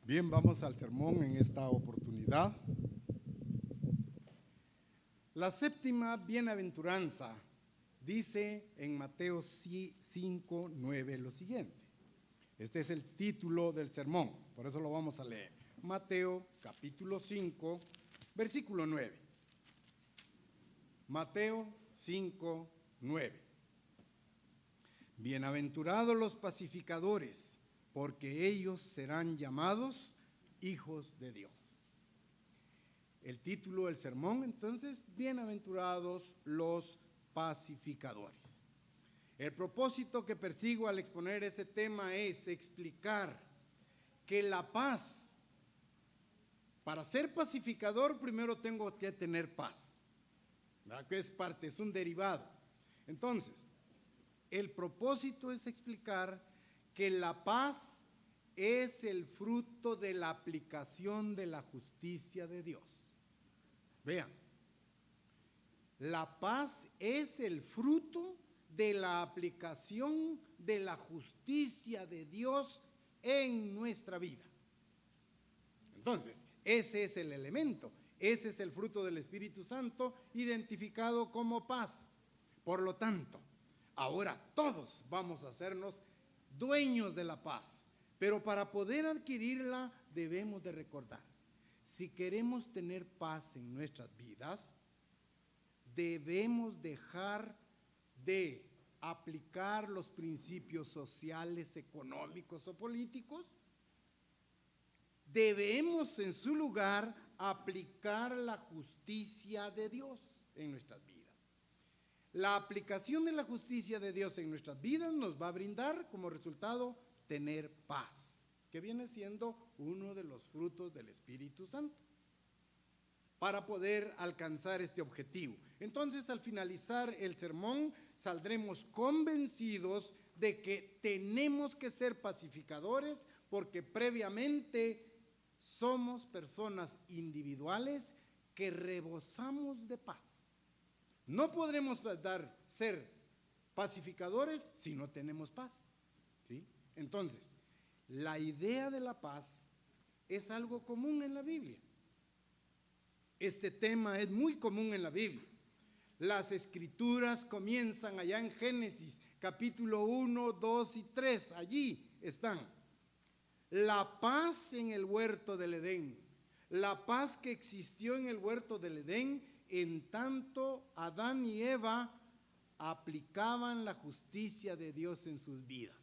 Bien, vamos al sermón en esta oportunidad. La séptima bienaventuranza dice en Mateo 5:9 lo siguiente. Este es el título del sermón, por eso lo vamos a leer. Mateo capítulo 5, versículo 9. Mateo 5:9. Bienaventurados los pacificadores, porque ellos serán llamados hijos de Dios. El título del sermón, entonces, bienaventurados los pacificadores. El propósito que persigo al exponer este tema es explicar que la paz, para ser pacificador, primero tengo que tener paz, ¿verdad? Que es parte, es un derivado. Entonces, el propósito es explicar que la paz es el fruto de la aplicación de la justicia de Dios. Vean, la paz es el fruto de la aplicación de la justicia de Dios en nuestra vida. Entonces, ese es el elemento, ese es el fruto del Espíritu Santo identificado como paz. Por lo tanto, ahora todos vamos a hacernos dueños de la paz, pero para poder adquirirla debemos de recordar, si queremos tener paz en nuestras vidas, debemos dejar de aplicar los principios sociales, económicos o políticos. Debemos en su lugar aplicar la justicia de Dios en nuestras vidas. La aplicación de la justicia de Dios en nuestras vidas nos va a brindar como resultado tener paz, que viene siendo uno de los frutos del Espíritu Santo, para poder alcanzar este objetivo. Entonces, al finalizar el sermón, saldremos convencidos de que tenemos que ser pacificadores, porque previamente somos personas individuales que rebosamos de paz. No podremos ser pacificadores si no tenemos paz, ¿sí? Entonces, la idea de la paz es algo común en la Biblia. Este tema es muy común en la Biblia. Las escrituras comienzan allá en Génesis, capítulo 1, 2 y 3. Allí están. La paz en el huerto del Edén. La paz que existió en el huerto del Edén en tanto Adán y Eva aplicaban la justicia de Dios en sus vidas.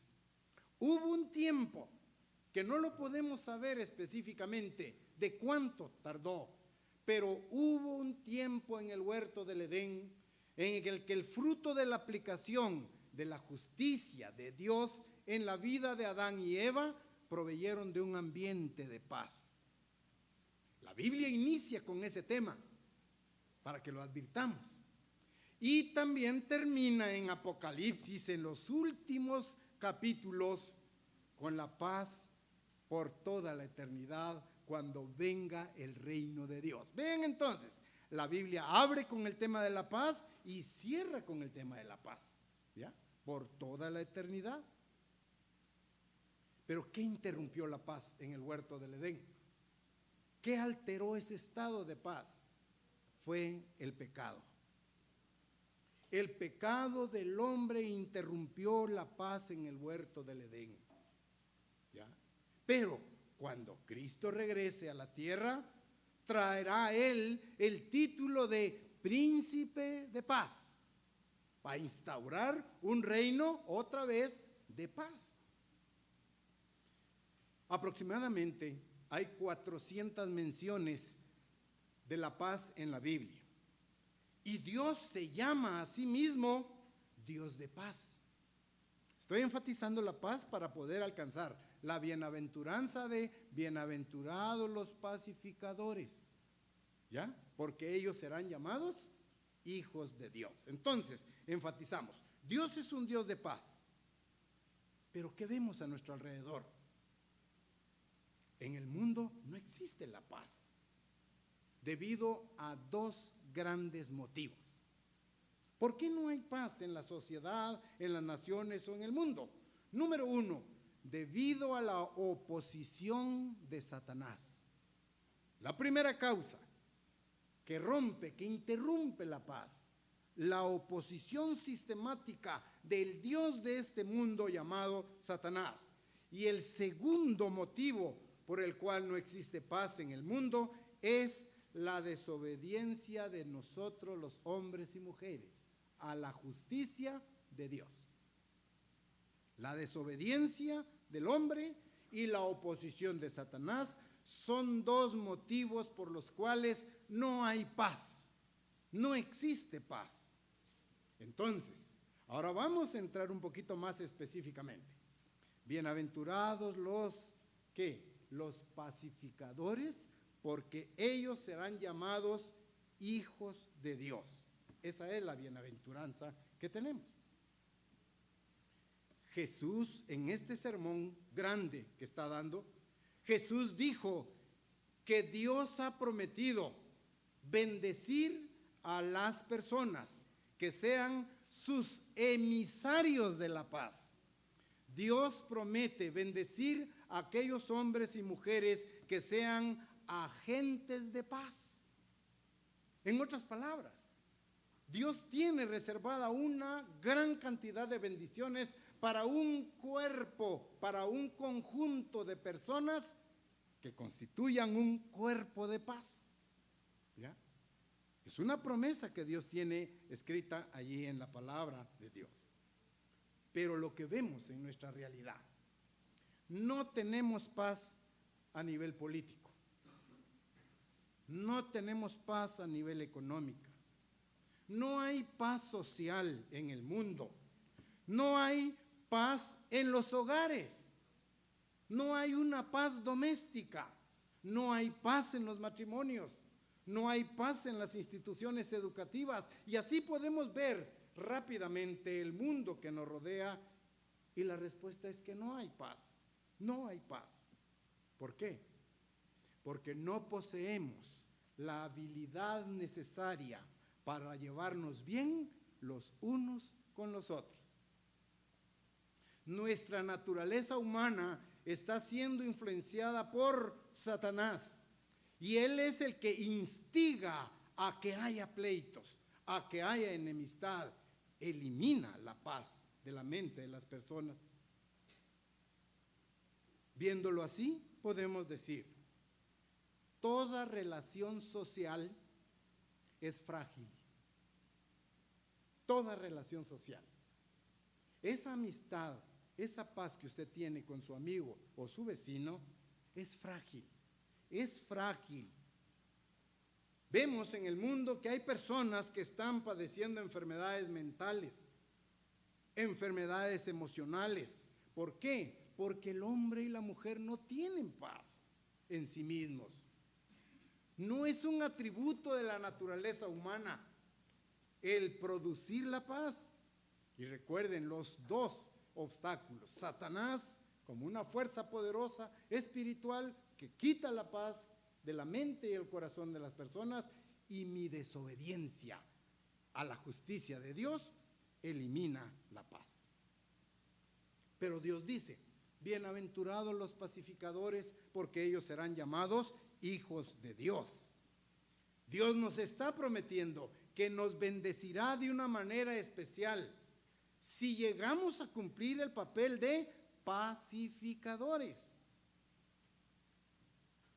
Hubo un tiempo que no lo podemos saber específicamente de cuánto tardó, pero hubo un tiempo en el huerto del Edén en el que el fruto de la aplicación de la justicia de Dios en la vida de Adán y Eva proveyeron de un ambiente de paz. La Biblia inicia con ese tema para que lo advirtamos. Y también termina en Apocalipsis, en los últimos capítulos, con la paz por toda la eternidad, cuando venga el reino de Dios. Vean entonces, la Biblia abre con el tema de la paz y cierra con el tema de la paz, ¿ya? Por toda la eternidad. Pero ¿qué interrumpió la paz en el huerto del Edén? ¿Qué alteró ese estado de paz? Fue el pecado. El pecado del hombre interrumpió la paz en el huerto del Edén, ¿ya? Pero cuando Cristo regrese a la tierra, traerá a él el título de príncipe de paz, para instaurar un reino otra vez de paz. Aproximadamente hay 400 menciones de la paz en la Biblia. Y Dios se llama a sí mismo Dios de paz. Estoy enfatizando la paz para poder alcanzar la bienaventuranza de bienaventurados los pacificadores, ¿ya? Porque ellos serán llamados hijos de Dios. Entonces, enfatizamos, Dios es un Dios de paz. Pero ¿qué vemos a nuestro alrededor? En el mundo no existe la paz, debido a dos grandes motivos. ¿Por qué no hay paz en la sociedad, en las naciones o en el mundo? Número uno, debido a la oposición de Satanás. La primera causa que rompe, que interrumpe la paz, la oposición sistemática del Dios de este mundo llamado Satanás. Y el segundo motivo por el cual no existe paz en el mundo es la desobediencia de nosotros los hombres y mujeres a la justicia de Dios. La desobediencia del hombre y la oposición de Satanás son dos motivos por los cuales no hay paz, no existe paz. Entonces, ahora vamos a entrar un poquito más específicamente. Bienaventurados los, ¿qué? Los pacificadores, porque ellos serán llamados hijos de Dios. Esa es la bienaventuranza que tenemos. Jesús, en este sermón grande que está dando, Jesús dijo que Dios ha prometido bendecir a las personas que sean sus emisarios de la paz. Dios promete bendecir a aquellos hombres y mujeres que sean agentes de paz. En otras palabras, Dios tiene reservada una gran cantidad de bendiciones para un cuerpo, para un conjunto de personas que constituyan un cuerpo de paz. ¿Ya? Es una promesa que Dios tiene escrita allí en la palabra de Dios. Pero lo que vemos en nuestra realidad, no tenemos paz a nivel político, no tenemos paz a nivel económico, no hay paz social en el mundo, no hay paz en los hogares, no hay una paz doméstica, no hay paz en los matrimonios, no hay paz en las instituciones educativas, y así podemos ver rápidamente el mundo que nos rodea, y la respuesta es que no hay paz, no hay paz. ¿Por qué? Porque no poseemos la habilidad necesaria para llevarnos bien los unos con los otros. Nuestra naturaleza humana está siendo influenciada por Satanás, y él es el que instiga a que haya pleitos, a que haya enemistad, elimina la paz de la mente de las personas. Viéndolo así, podemos decir, toda relación social es frágil. Toda relación social. Esa amistad, esa paz que usted tiene con su amigo o su vecino, es frágil. Es frágil. Vemos en el mundo que hay personas que están padeciendo enfermedades mentales, enfermedades emocionales. ¿Por qué? Porque el hombre y la mujer no tienen paz en sí mismos. No es un atributo de la naturaleza humana el producir la paz. Y recuerden los dos obstáculos: Satanás como una fuerza poderosa espiritual que quita la paz de la mente y el corazón de las personas, y mi desobediencia a la justicia de Dios elimina la paz. Pero Dios dice: bienaventurados los pacificadores, porque ellos serán llamados hijos de Dios. Dios nos está prometiendo que nos bendecirá de una manera especial si llegamos a cumplir el papel de pacificadores.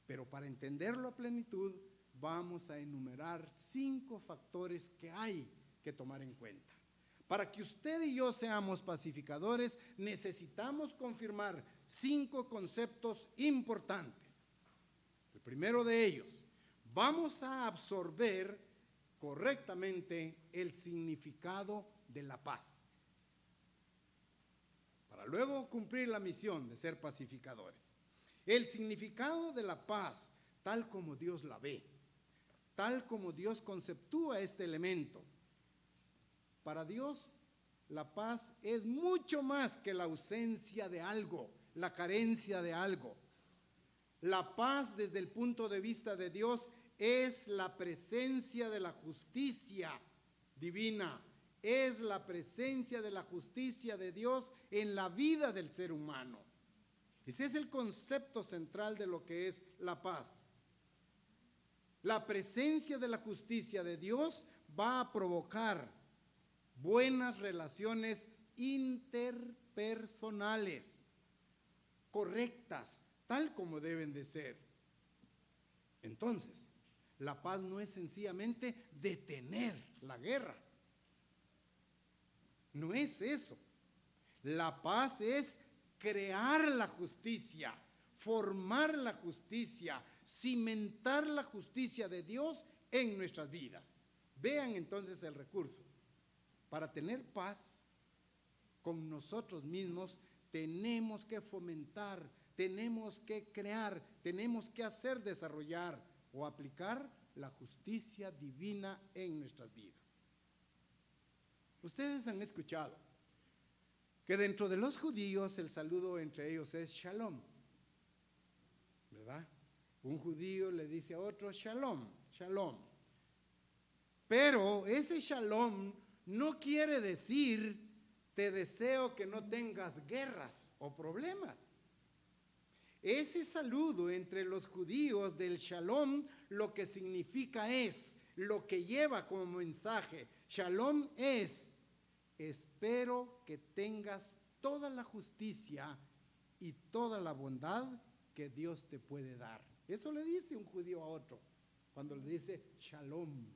Pero para entenderlo a plenitud, vamos a enumerar 5 factores que hay que tomar en cuenta. Para que usted y yo seamos pacificadores, necesitamos confirmar 5 conceptos importantes. El primero de ellos, vamos a absorber correctamente el significado de la paz, para luego cumplir la misión de ser pacificadores. El significado de la paz, tal como Dios la ve, tal como Dios conceptúa este elemento. Para Dios, la paz es mucho más que la ausencia de algo, la carencia de algo. La paz, desde el punto de vista de Dios, es la presencia de la justicia divina, es la presencia de la justicia de Dios en la vida del ser humano. Ese es el concepto central de lo que es la paz. La presencia de la justicia de Dios va a provocar buenas relaciones interpersonales, correctas, tal como deben de ser. Entonces, la paz no es sencillamente detener la guerra. No es eso. La paz es crear la justicia, formar la justicia, cimentar la justicia de Dios en nuestras vidas. Vean entonces el recurso. Para tener paz con nosotros mismos, tenemos que fomentar, tenemos que crear, tenemos que hacer desarrollar o aplicar la justicia divina en nuestras vidas. Ustedes han escuchado que dentro de los judíos el saludo entre ellos es shalom, ¿verdad? Un judío le dice a otro shalom, shalom. Pero ese shalom no quiere decir te deseo que no tengas guerras o problemas. Ese saludo entre los judíos del shalom lo que significa es, lo que lleva como mensaje, shalom es, espero que tengas toda la justicia y toda la bondad que Dios te puede dar. Eso le dice un judío a otro cuando le dice shalom.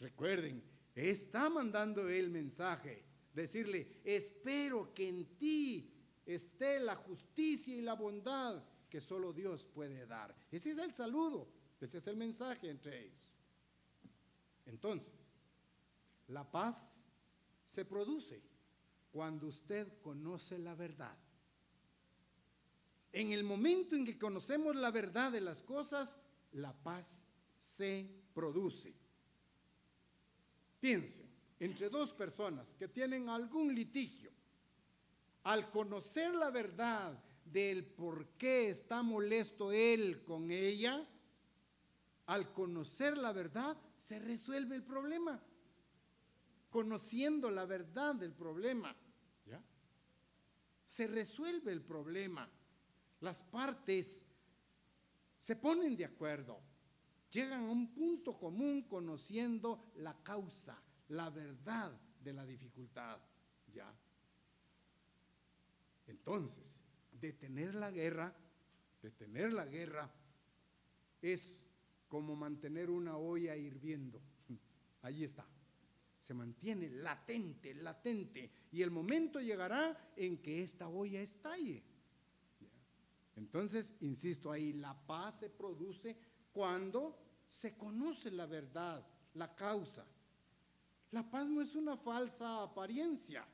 Recuerden, está mandando el mensaje, decirle, espero que en ti esté la justicia y la bondad que solo Dios puede dar. Ese es el saludo, ese es el mensaje entre ellos. Entonces, la paz se produce cuando usted conoce la verdad. En el momento en que conocemos la verdad de las cosas, la paz se produce. Piensen, entre dos personas que tienen algún litigio, al conocer la verdad del por qué está molesto él con ella, al conocer la verdad, se resuelve el problema. Conociendo la verdad del problema, ¿ya? Se resuelve el problema. Las partes se ponen de acuerdo, llegan a un punto común conociendo la causa, la verdad de la dificultad, ¿ya? Entonces, detener la guerra es como mantener una olla hirviendo. Allí está. Se mantiene latente, latente. Y el momento llegará en que esta olla estalle. Entonces, insisto ahí, la paz se produce cuando se conoce la verdad, la causa. La paz no es una falsa apariencia.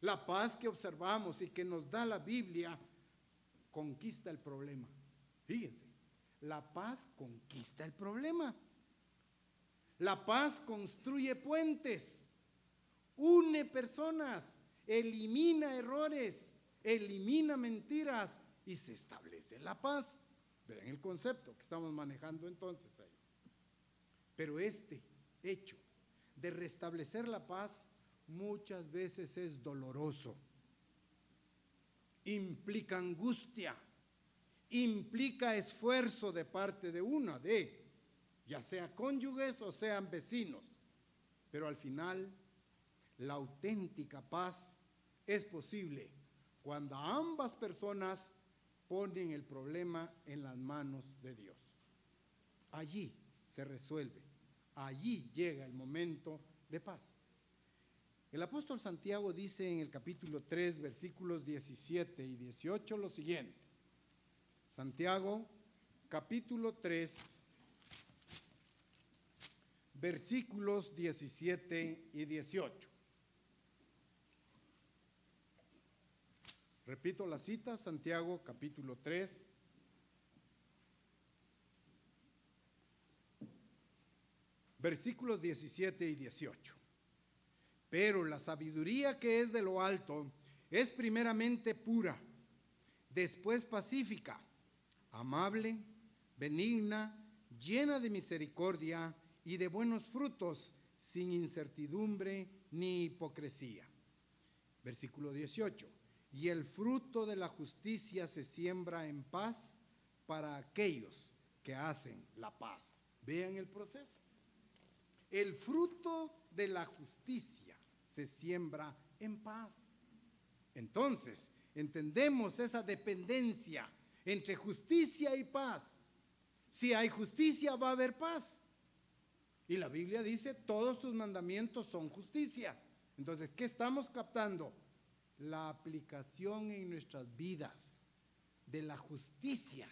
La paz que observamos y que nos da la Biblia conquista el problema. Fíjense, la paz conquista el problema. La paz construye puentes, une personas, elimina errores, elimina mentiras y se establece la paz. Vean el concepto que estamos manejando entonces ahí. Pero este hecho de restablecer la paz muchas veces es doloroso, implica angustia, implica esfuerzo de parte de una de, ya sea cónyuges o sean vecinos, pero al final la auténtica paz es posible cuando ambas personas ponen el problema en las manos de Dios. Allí se resuelve, allí llega el momento de paz. El apóstol Santiago dice en el capítulo 3, versículos 17 y 18 lo siguiente. Santiago, capítulo 3, versículos 17 y 18. Repito la cita, Santiago, capítulo 3, versículos 17 y 18. Pero la sabiduría que es de lo alto es primeramente pura, después pacífica, amable, benigna, llena de misericordia y de buenos frutos, sin incertidumbre ni hipocresía. Versículo 18. y el fruto de la justicia se siembra en paz para aquellos que hacen la paz. Vean el proceso. El fruto de la justicia se siembra en paz. Entonces, entendemos esa dependencia entre justicia y paz. Si hay justicia, va a haber paz. Y la Biblia dice, todos tus mandamientos son justicia. Entonces, ¿qué estamos captando? La aplicación en nuestras vidas de la justicia,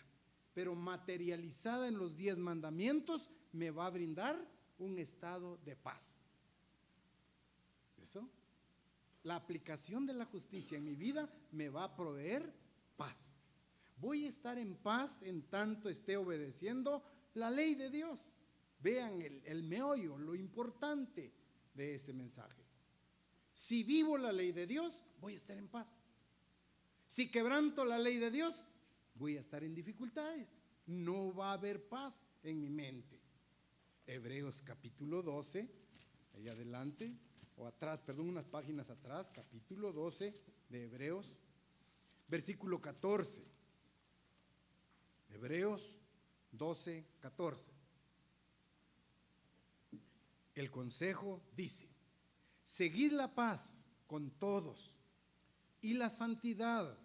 pero materializada en los 10 mandamientos, me va a brindar un estado de paz. ¿Eso? La aplicación de la justicia en mi vida me va a proveer paz. Voy a estar en paz en tanto esté obedeciendo la ley de Dios. Vean el meollo, lo importante de este mensaje. Si vivo la ley de Dios, voy a estar en paz. Si quebranto la ley de Dios, voy a estar en dificultades. No va a haber paz en mi mente. Hebreos capítulo 12, ahí adelante, o atrás, perdón, unas páginas atrás, capítulo 12 de Hebreos, versículo 14. Hebreos 12, 14. El consejo dice: seguid la paz con todos y la santidad,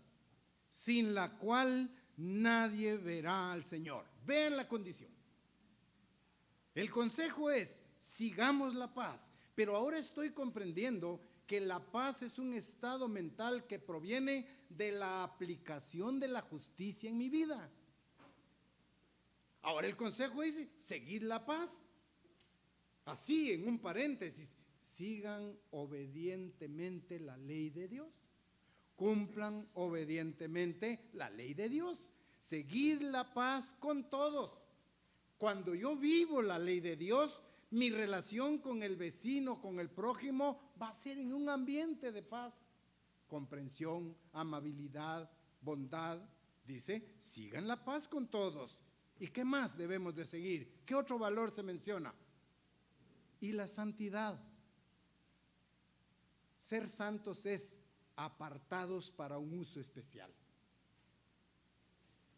sin la cual nadie verá al Señor. Vean la condición. El consejo es: sigamos la paz. Pero ahora estoy comprendiendo que la paz es un estado mental que proviene de la aplicación de la justicia en mi vida. Ahora el consejo dice: seguid la paz. Así, en un paréntesis, sigan obedientemente la ley de Dios. Cumplan obedientemente la ley de Dios. Seguid la paz con todos. Cuando yo vivo la ley de Dios, mi relación con el vecino, con el prójimo, va a ser en un ambiente de paz, comprensión, amabilidad, bondad. Dice: sigan la paz con todos. ¿Y qué más debemos de seguir? ¿Qué otro valor se menciona? Y la santidad. Ser santos es apartados para un uso especial.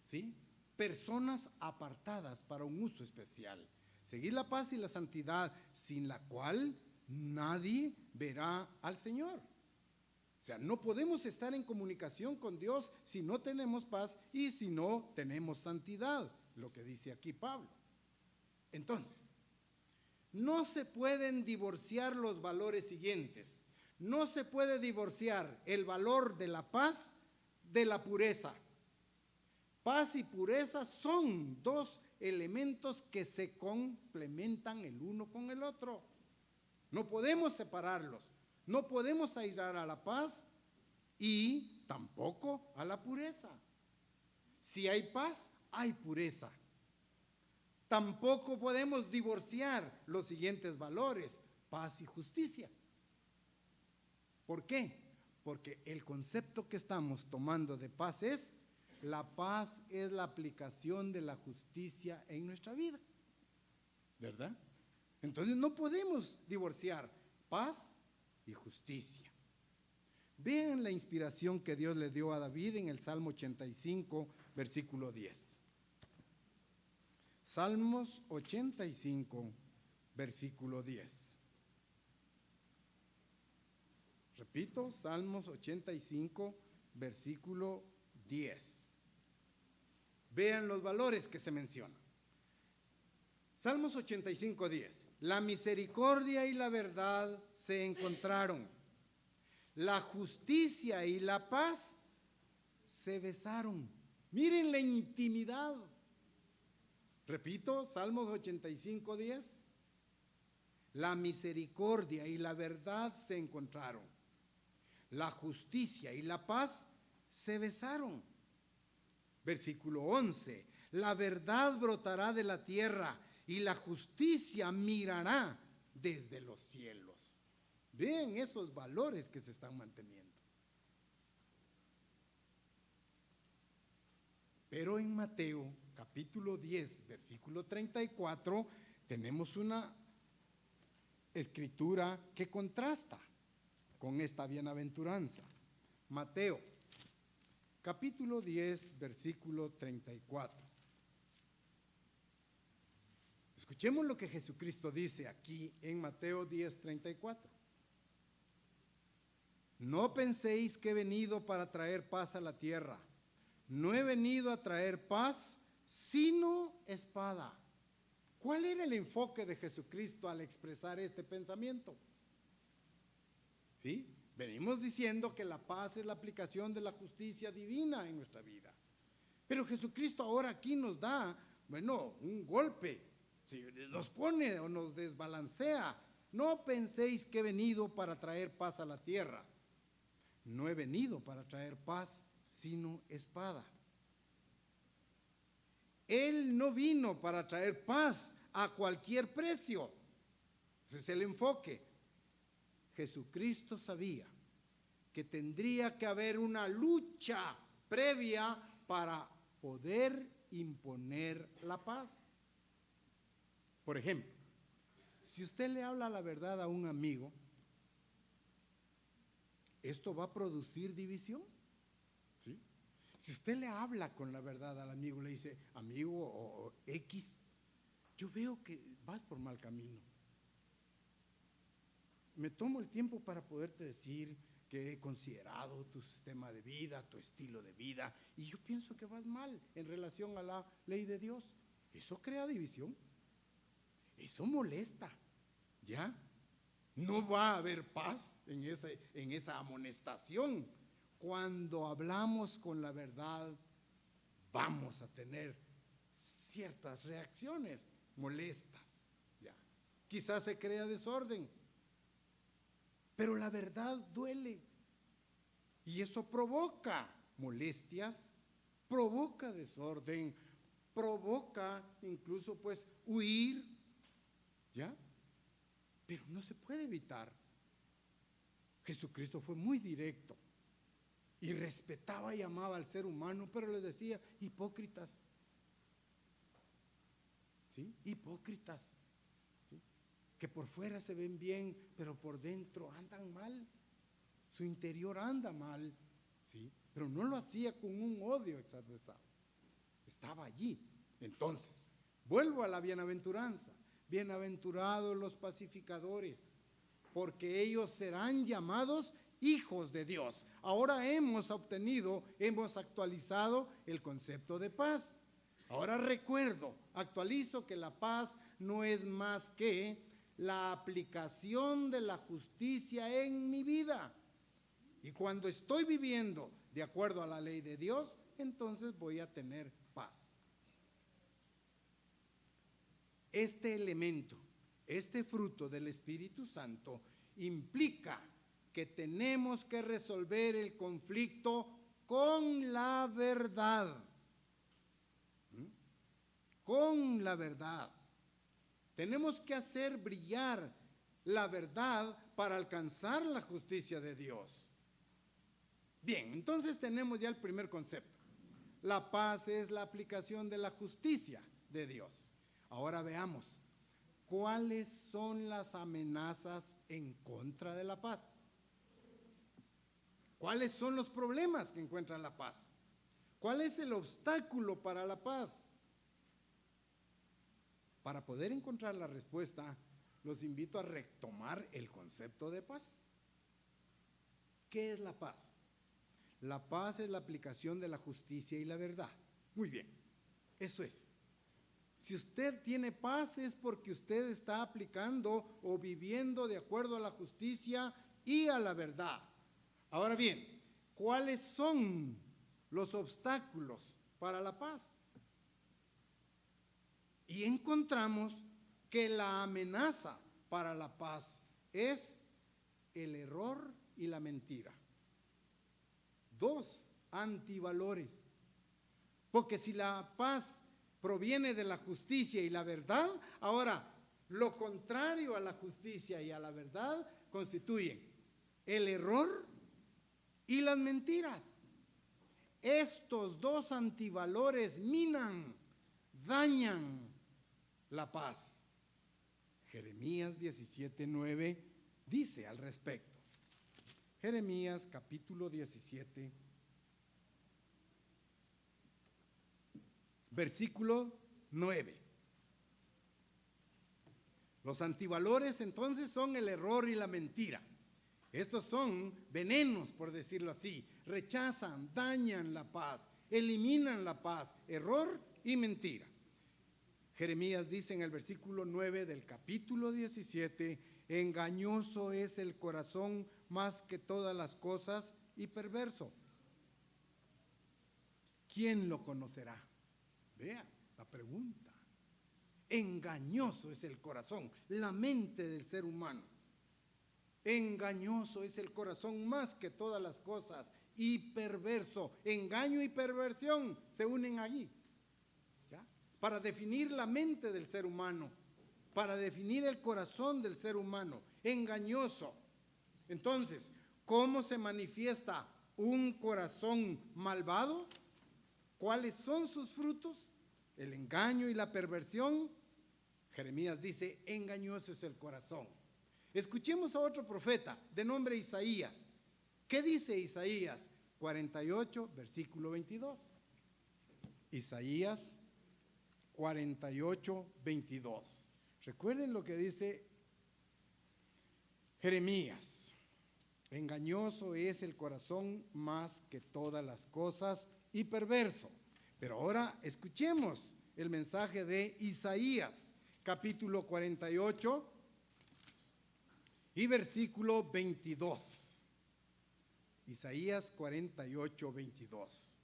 ¿Sí? Personas apartadas para un uso especial. Seguir la paz y la santidad, sin la cual nadie verá al Señor. O sea, no podemos estar en comunicación con Dios si no tenemos paz y si no tenemos santidad, lo que dice aquí Pablo. Entonces, no se pueden divorciar los valores siguientes. No se puede divorciar el valor de la paz de la pureza. Paz y pureza son dos elementos que se complementan el uno con el otro. No podemos separarlos. No podemos aislar a la paz y tampoco a la pureza. Si hay paz, hay pureza. Tampoco podemos divorciar los siguientes valores: paz y justicia. ¿Por qué? Porque el concepto que estamos tomando de paz es: la paz es la aplicación de la justicia en nuestra vida, ¿verdad? Entonces no podemos divorciar paz y justicia. Vean la inspiración que Dios le dio a David en el Salmo 85, versículo 10. Salmos 85, versículo 10. Repito, Salmos 85, versículo 10. Vean los valores que se mencionan. Salmos 85, 10. La misericordia y la verdad se encontraron. La justicia y la paz se besaron. Miren la intimidad. Repito, Salmos 85, 10. La misericordia y la verdad se encontraron. La justicia y la paz se besaron. Versículo 11. La verdad brotará de la tierra y la justicia mirará desde los cielos. Vean esos valores que se están manteniendo. Pero en Mateo capítulo 10, versículo 34, tenemos una escritura que contrasta con esta bienaventuranza. Mateo capítulo 10, versículo 34. Escuchemos lo que Jesucristo dice aquí en Mateo 10, 34. No penséis que he venido para traer paz a la tierra. No he venido a traer paz, sino espada. ¿Cuál era el enfoque de Jesucristo al expresar este pensamiento? ¿Sí? Venimos diciendo que la paz es la aplicación de la justicia divina en nuestra vida. Pero Jesucristo ahora aquí nos da, un golpe. ¿Sí? Nos pone o nos desbalancea. No penséis que he venido para traer paz a la tierra. No he venido para traer paz, sino espada. Él no vino para traer paz a cualquier precio. Ese es el enfoque. Jesucristo sabía que tendría que haber una lucha previa para poder imponer la paz. Por ejemplo, si usted le habla la verdad a un amigo, ¿esto va a producir división? ¿Sí? Si usted le habla con la verdad al amigo, le dice, amigo o X, yo veo que vas por mal camino. Me tomo el tiempo para poderte decir que he considerado tu sistema de vida, tu estilo de vida, y yo pienso que vas mal en relación a la ley de Dios. Eso crea división. Eso molesta. ¿Ya? No va a haber paz en esa amonestación. Cuando hablamos con la verdad, vamos a tener ciertas reacciones molestas. ¿Ya? Quizás se crea desorden, pero la verdad duele. Y eso provoca molestias, provoca desorden, provoca incluso huir. ¿Ya? Pero no se puede evitar. Jesucristo fue muy directo y respetaba y amaba al ser humano, pero les decía, hipócritas. ¿Sí? Hipócritas. ¿Sí? Que por fuera se ven bien, pero por dentro andan mal. Su interior anda mal. ¿Sí? Pero no lo hacía con un odio exagerado. Estaba allí. Entonces, vuelvo a la bienaventuranza. Bienaventurados los pacificadores, porque ellos serán llamados hijos de Dios. Ahora hemos actualizado el concepto de paz. Ahora actualizo que la paz no es más que la aplicación de la justicia en mi vida. Y cuando estoy viviendo de acuerdo a la ley de Dios, entonces voy a tener paz. Este elemento, este fruto del Espíritu Santo implica que tenemos que resolver el conflicto con la verdad. Con la verdad. Tenemos que hacer brillar la verdad para alcanzar la justicia de Dios. Bien, entonces tenemos ya el primer concepto. La paz es la aplicación de la justicia de Dios. Ahora veamos, ¿cuáles son las amenazas en contra de la paz? ¿Cuáles son los problemas que encuentra la paz? ¿Cuál es el obstáculo para la paz? Para poder encontrar la respuesta, los invito a retomar el concepto de paz. ¿Qué es la paz? La paz es la aplicación de la justicia y la verdad. Muy bien, eso es. Si usted tiene paz es porque usted está aplicando o viviendo de acuerdo a la justicia y a la verdad. Ahora bien, ¿cuáles son los obstáculos para la paz? Y encontramos que la amenaza para la paz es el error y la mentira. Dos antivalores. Porque si la paz proviene de la justicia y la verdad, ahora lo contrario a la justicia y a la verdad constituyen el error y las mentiras. Estos dos antivalores minan, dañan la paz. Jeremías 17:9 dice al respecto. Jeremías capítulo 17, versículo 9. Los antivalores entonces son el error y la mentira. Estos son venenos, por decirlo así. Rechazan, dañan la paz, eliminan la paz, error y mentira. Jeremías dice en el versículo 9 del capítulo 17, engañoso es el corazón más que todas las cosas y perverso. ¿Quién lo conocerá? Vean la pregunta. Engañoso es el corazón, la mente del ser humano. Engañoso es el corazón más que todas las cosas y perverso. Engaño y perversión se unen allí, ¿ya? Para definir la mente del ser humano, para definir el corazón del ser humano. Engañoso. Entonces, ¿cómo se manifiesta un corazón malvado? ¿Cuáles son sus frutos? El engaño y la perversión. Jeremías dice, engañoso es el corazón. Escuchemos a otro profeta de nombre Isaías. ¿Qué dice Isaías? 48, versículo 22. Isaías 48, 22. Recuerden lo que dice Jeremías. Engañoso es el corazón más que todas las cosas y perverso. Pero ahora escuchemos el mensaje de Isaías, capítulo 48 y versículo 22. Isaías 48, 22.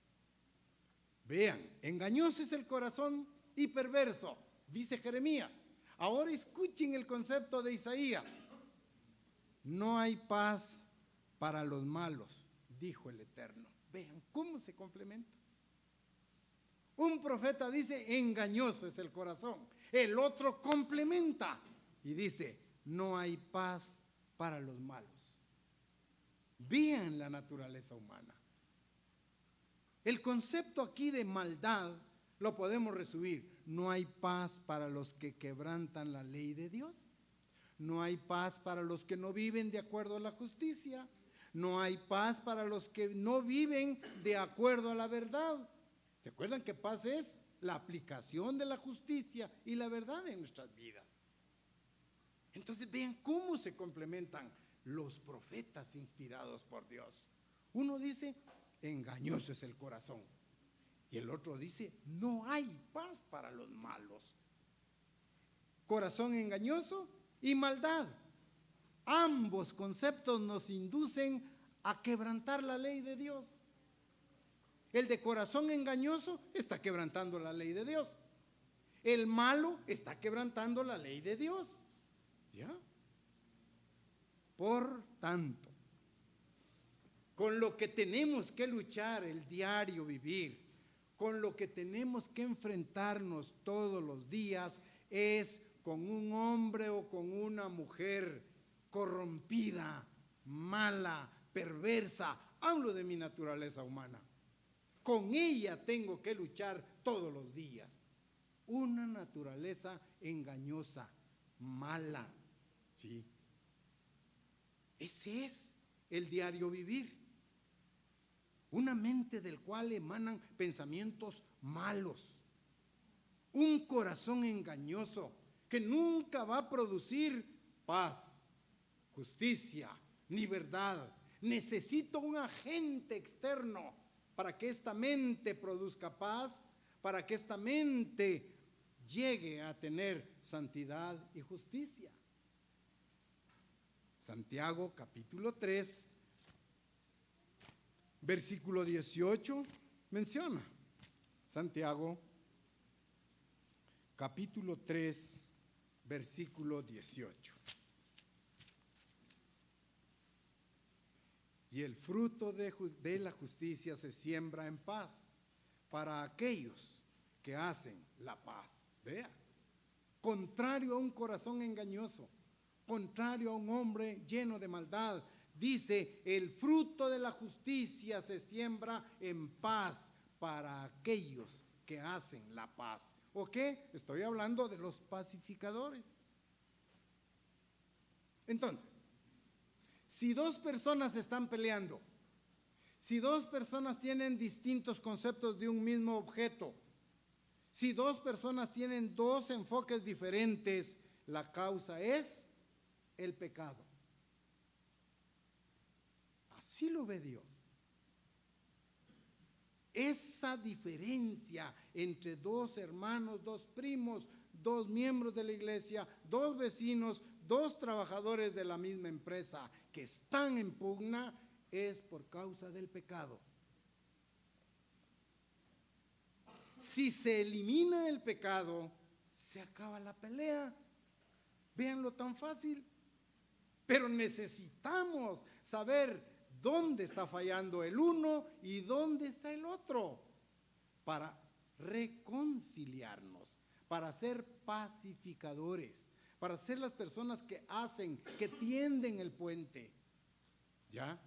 Vean, engañoso es el corazón y perverso, dice Jeremías. Ahora escuchen el concepto de Isaías. No hay paz para los malos, dijo el Eterno. Vean cómo se complementa. Un profeta dice, engañoso es el corazón. El otro complementa y dice, no hay paz para los malos. Vean la naturaleza humana. El concepto aquí de maldad lo podemos resumir. No hay paz para los que quebrantan la ley de Dios. No hay paz para los que no viven de acuerdo a la justicia. No hay paz para los que no viven de acuerdo a la verdad. ¿Se acuerdan que paz es la aplicación de la justicia y la verdad en nuestras vidas? Entonces vean cómo se complementan los profetas inspirados por Dios. Uno dice, engañoso es el corazón. Y el otro dice, no hay paz para los malos. Corazón engañoso y maldad. Ambos conceptos nos inducen a quebrantar la ley de Dios. El de corazón engañoso está quebrantando la ley de Dios. El malo está quebrantando la ley de Dios. ¿Ya? Por tanto, con lo que tenemos que luchar el diario vivir, con lo que tenemos que enfrentarnos todos los días, es con un hombre o con una mujer corrompida, mala, perversa. Hablo de mi naturaleza humana. Con ella tengo que luchar todos los días. Una naturaleza engañosa, mala. ¿Sí? Ese es el diario vivir. Una mente del cual emanan pensamientos malos. Un corazón engañoso que nunca va a producir paz, justicia, ni verdad. Necesito un agente externo para que esta mente produzca paz, para que esta mente llegue a tener santidad y justicia. Santiago capítulo 3, versículo 18 menciona. Santiago capítulo 3, versículo 18. Y el fruto de la justicia se siembra en paz para aquellos que hacen la paz. Vea, contrario a un corazón engañoso, contrario a un hombre lleno de maldad, dice, el fruto de la justicia se siembra en paz para aquellos que hacen la paz. ¿O qué? Estoy hablando de los pacificadores. Entonces, si dos personas están peleando, si dos personas tienen distintos conceptos de un mismo objeto, Si dos personas tienen dos enfoques diferentes, la causa es el pecado. Así lo ve Dios. Esa diferencia entre dos hermanos, dos primos, dos miembros de la iglesia, dos vecinos, dos trabajadores de la misma empresa que están en pugna es por causa del pecado. Si se elimina el pecado, se acaba la pelea. Véanlo tan fácil. Pero necesitamos saber dónde está fallando el uno y dónde está el otro para reconciliarnos, para ser pacificadores, para ser las personas que hacen, que tienden el puente. ¿Ya?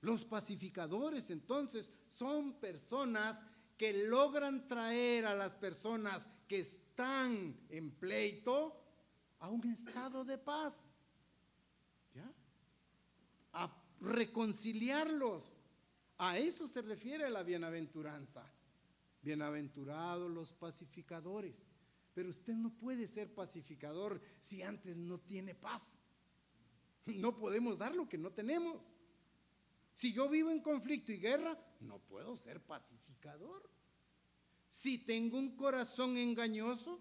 Los pacificadores entonces son personas que logran traer a las personas que están en pleito a un estado de paz. ¿Ya? A reconciliarlos. A eso se refiere la bienaventuranza. Bienaventurados los pacificadores. Pero usted no puede ser pacificador si antes no tiene paz. No podemos dar lo que no tenemos. Si yo vivo en conflicto y guerra, no puedo ser pacificador. Si tengo un corazón engañoso,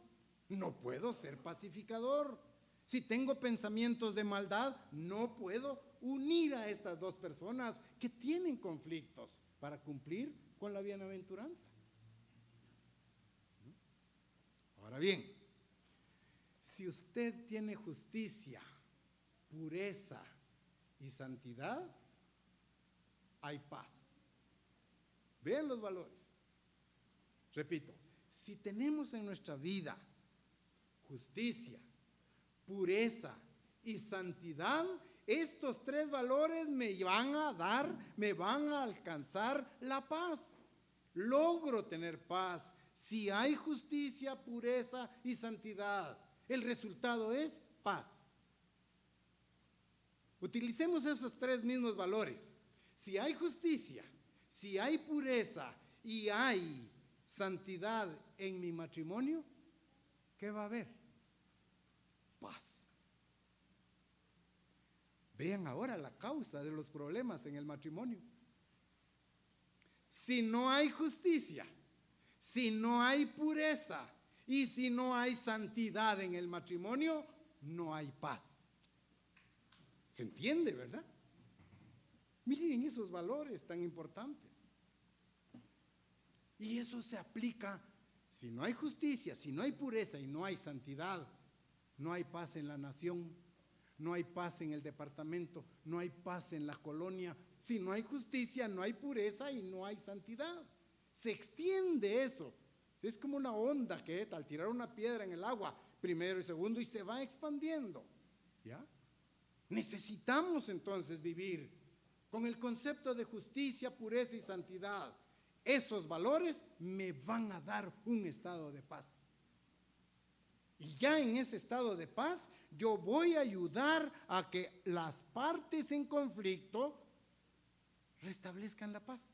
no puedo ser pacificador. Si tengo pensamientos de maldad, no puedo unir a estas dos personas que tienen conflictos para cumplir con la bienaventuranza. Ahora bien, si usted tiene justicia, pureza y santidad, hay paz. Vean los valores. Repito, si tenemos en nuestra vida justicia, pureza y santidad, estos tres valores me van a dar, me van a alcanzar la paz. Logro tener paz si hay justicia, pureza y santidad. El resultado es paz. Utilicemos esos tres mismos valores. Si hay justicia, si hay pureza y hay santidad en mi matrimonio, ¿qué va a haber? Paz. Vean ahora la causa de los problemas en el matrimonio. Si no hay justicia, si no hay pureza y si no hay santidad en el matrimonio, no hay paz. ¿Se entiende, verdad? Miren esos valores tan importantes. Y eso se aplica, si no hay justicia, si no hay pureza y no hay santidad, no hay paz en la nación, no hay paz en el departamento, no hay paz en la colonia. Si no hay justicia, no hay pureza y no hay santidad. Se extiende eso. Es como una onda que al tirar una piedra en el agua, primero y segundo, y se va expandiendo. ¿Ya? Necesitamos entonces vivir con el concepto de justicia, pureza y santidad. Esos valores me van a dar un estado de paz. Y ya en ese estado de paz, yo voy a ayudar a que las partes en conflicto restablezcan la paz.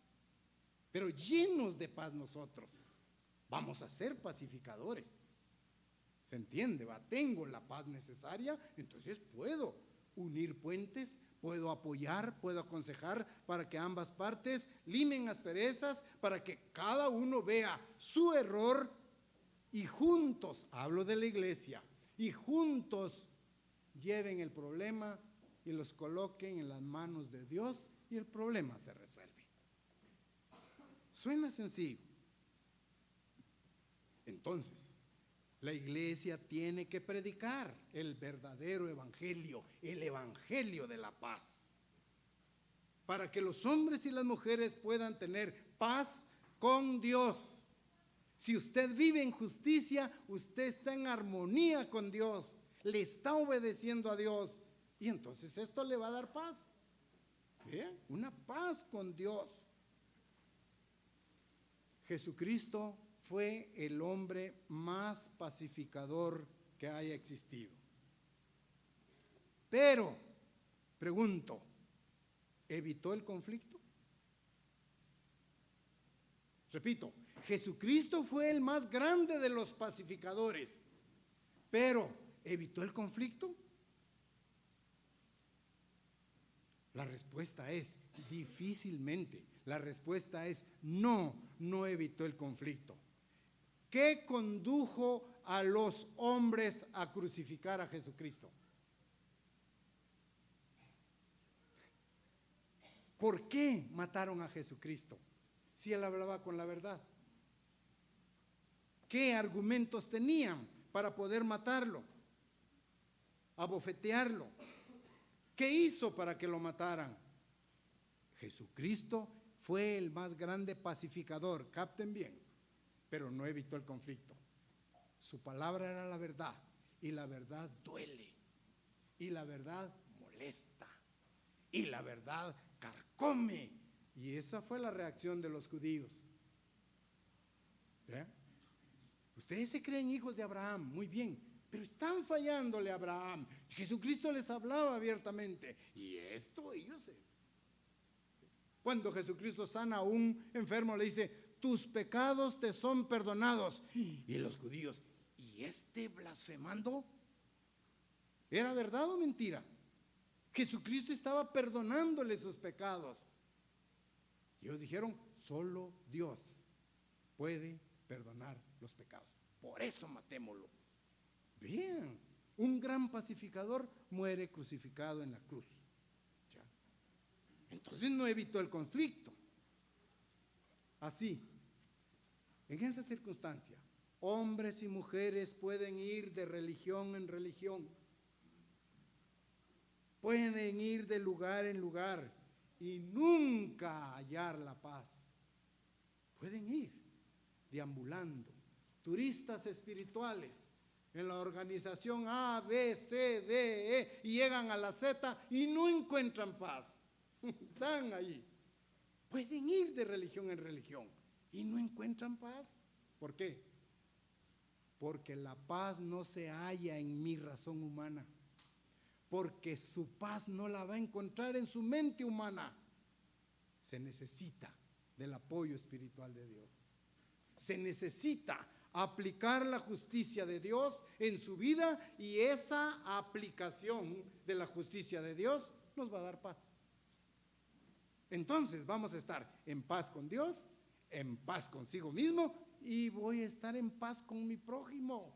Pero llenos de paz nosotros, vamos a ser pacificadores. ¿Se entiende? ¿Va? Tengo la paz necesaria, entonces puedo unir puentes, puedo apoyar, puedo aconsejar para que ambas partes limen asperezas, para que cada uno vea su error y juntos, hablo de la iglesia, y juntos lleven el problema y los coloquen en las manos de Dios y el problema se resuelve. Suena sencillo. Entonces, la iglesia tiene que predicar el verdadero evangelio, el evangelio de la paz, para que los hombres y las mujeres puedan tener paz con Dios. Si usted vive en justicia, usted está en armonía con Dios, le está obedeciendo a Dios, y entonces esto le va a dar paz. ¿Vean? Una paz con Dios. Jesucristo fue el hombre más pacificador que haya existido. Pero, pregunto, ¿evitó el conflicto? Repito, Jesucristo fue el más grande de los pacificadores, pero ¿evitó el conflicto? La respuesta es difícilmente. La respuesta es no, no evitó el conflicto. ¿Qué condujo a los hombres a crucificar a Jesucristo? ¿Por qué mataron a Jesucristo si él hablaba con la verdad? ¿Qué argumentos tenían para poder matarlo, abofetearlo? ¿Qué hizo para que lo mataran? Jesucristo fue el más grande pacificador, capten bien, pero no evitó el conflicto. Su palabra era la verdad, y la verdad duele, y la verdad molesta, y la verdad carcome. Y esa fue la reacción de los judíos. ¿Ve? Ustedes se creen hijos de Abraham, muy bien, pero están fallándole a Abraham. Jesucristo les hablaba abiertamente, y esto ellos cuando Jesucristo sana a un enfermo le dice: tus pecados te son perdonados. Y los judíos: ¿y este blasfemando? ¿Era verdad o mentira? Jesucristo estaba perdonándole sus pecados. Y ellos dijeron: solo Dios puede perdonar los pecados, por eso matémoslo. Vean, un gran pacificador muere crucificado en la cruz. ¿Ya? Entonces no evitó el conflicto. Así, en esa circunstancia, hombres y mujeres pueden ir de religión en religión, pueden ir de lugar en lugar y nunca hallar la paz. Pueden ir deambulando, turistas espirituales en la organización A, B, C, D, E, y llegan a la Z y no encuentran paz. Están ahí. Pueden ir de religión en religión y no encuentran paz. ¿Por qué? Porque la paz no se halla en mi razón humana, porque su paz no la va a encontrar en su mente humana. Se necesita del apoyo espiritual de Dios. Se necesita aplicar la justicia de Dios en su vida, y esa aplicación de la justicia de Dios nos va a dar paz. Entonces vamos a estar en paz con Dios, en paz consigo mismo, y voy a estar en paz con mi prójimo.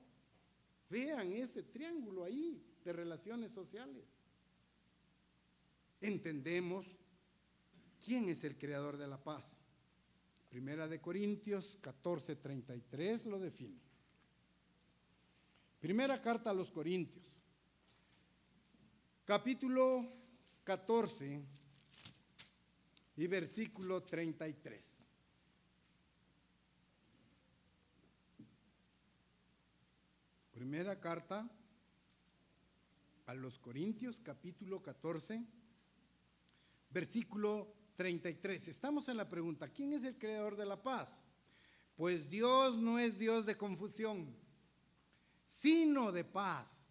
Vean ese triángulo ahí de relaciones sociales. Entendemos quién es el creador de la paz. Primera de Corintios 14:33 lo define. Primera carta a los Corintios, capítulo 14 y versículo 33. Primera carta a los Corintios, capítulo 14, versículo 33. Estamos en la pregunta: ¿quién es el creador de la paz? Pues Dios no es Dios de confusión, sino de paz.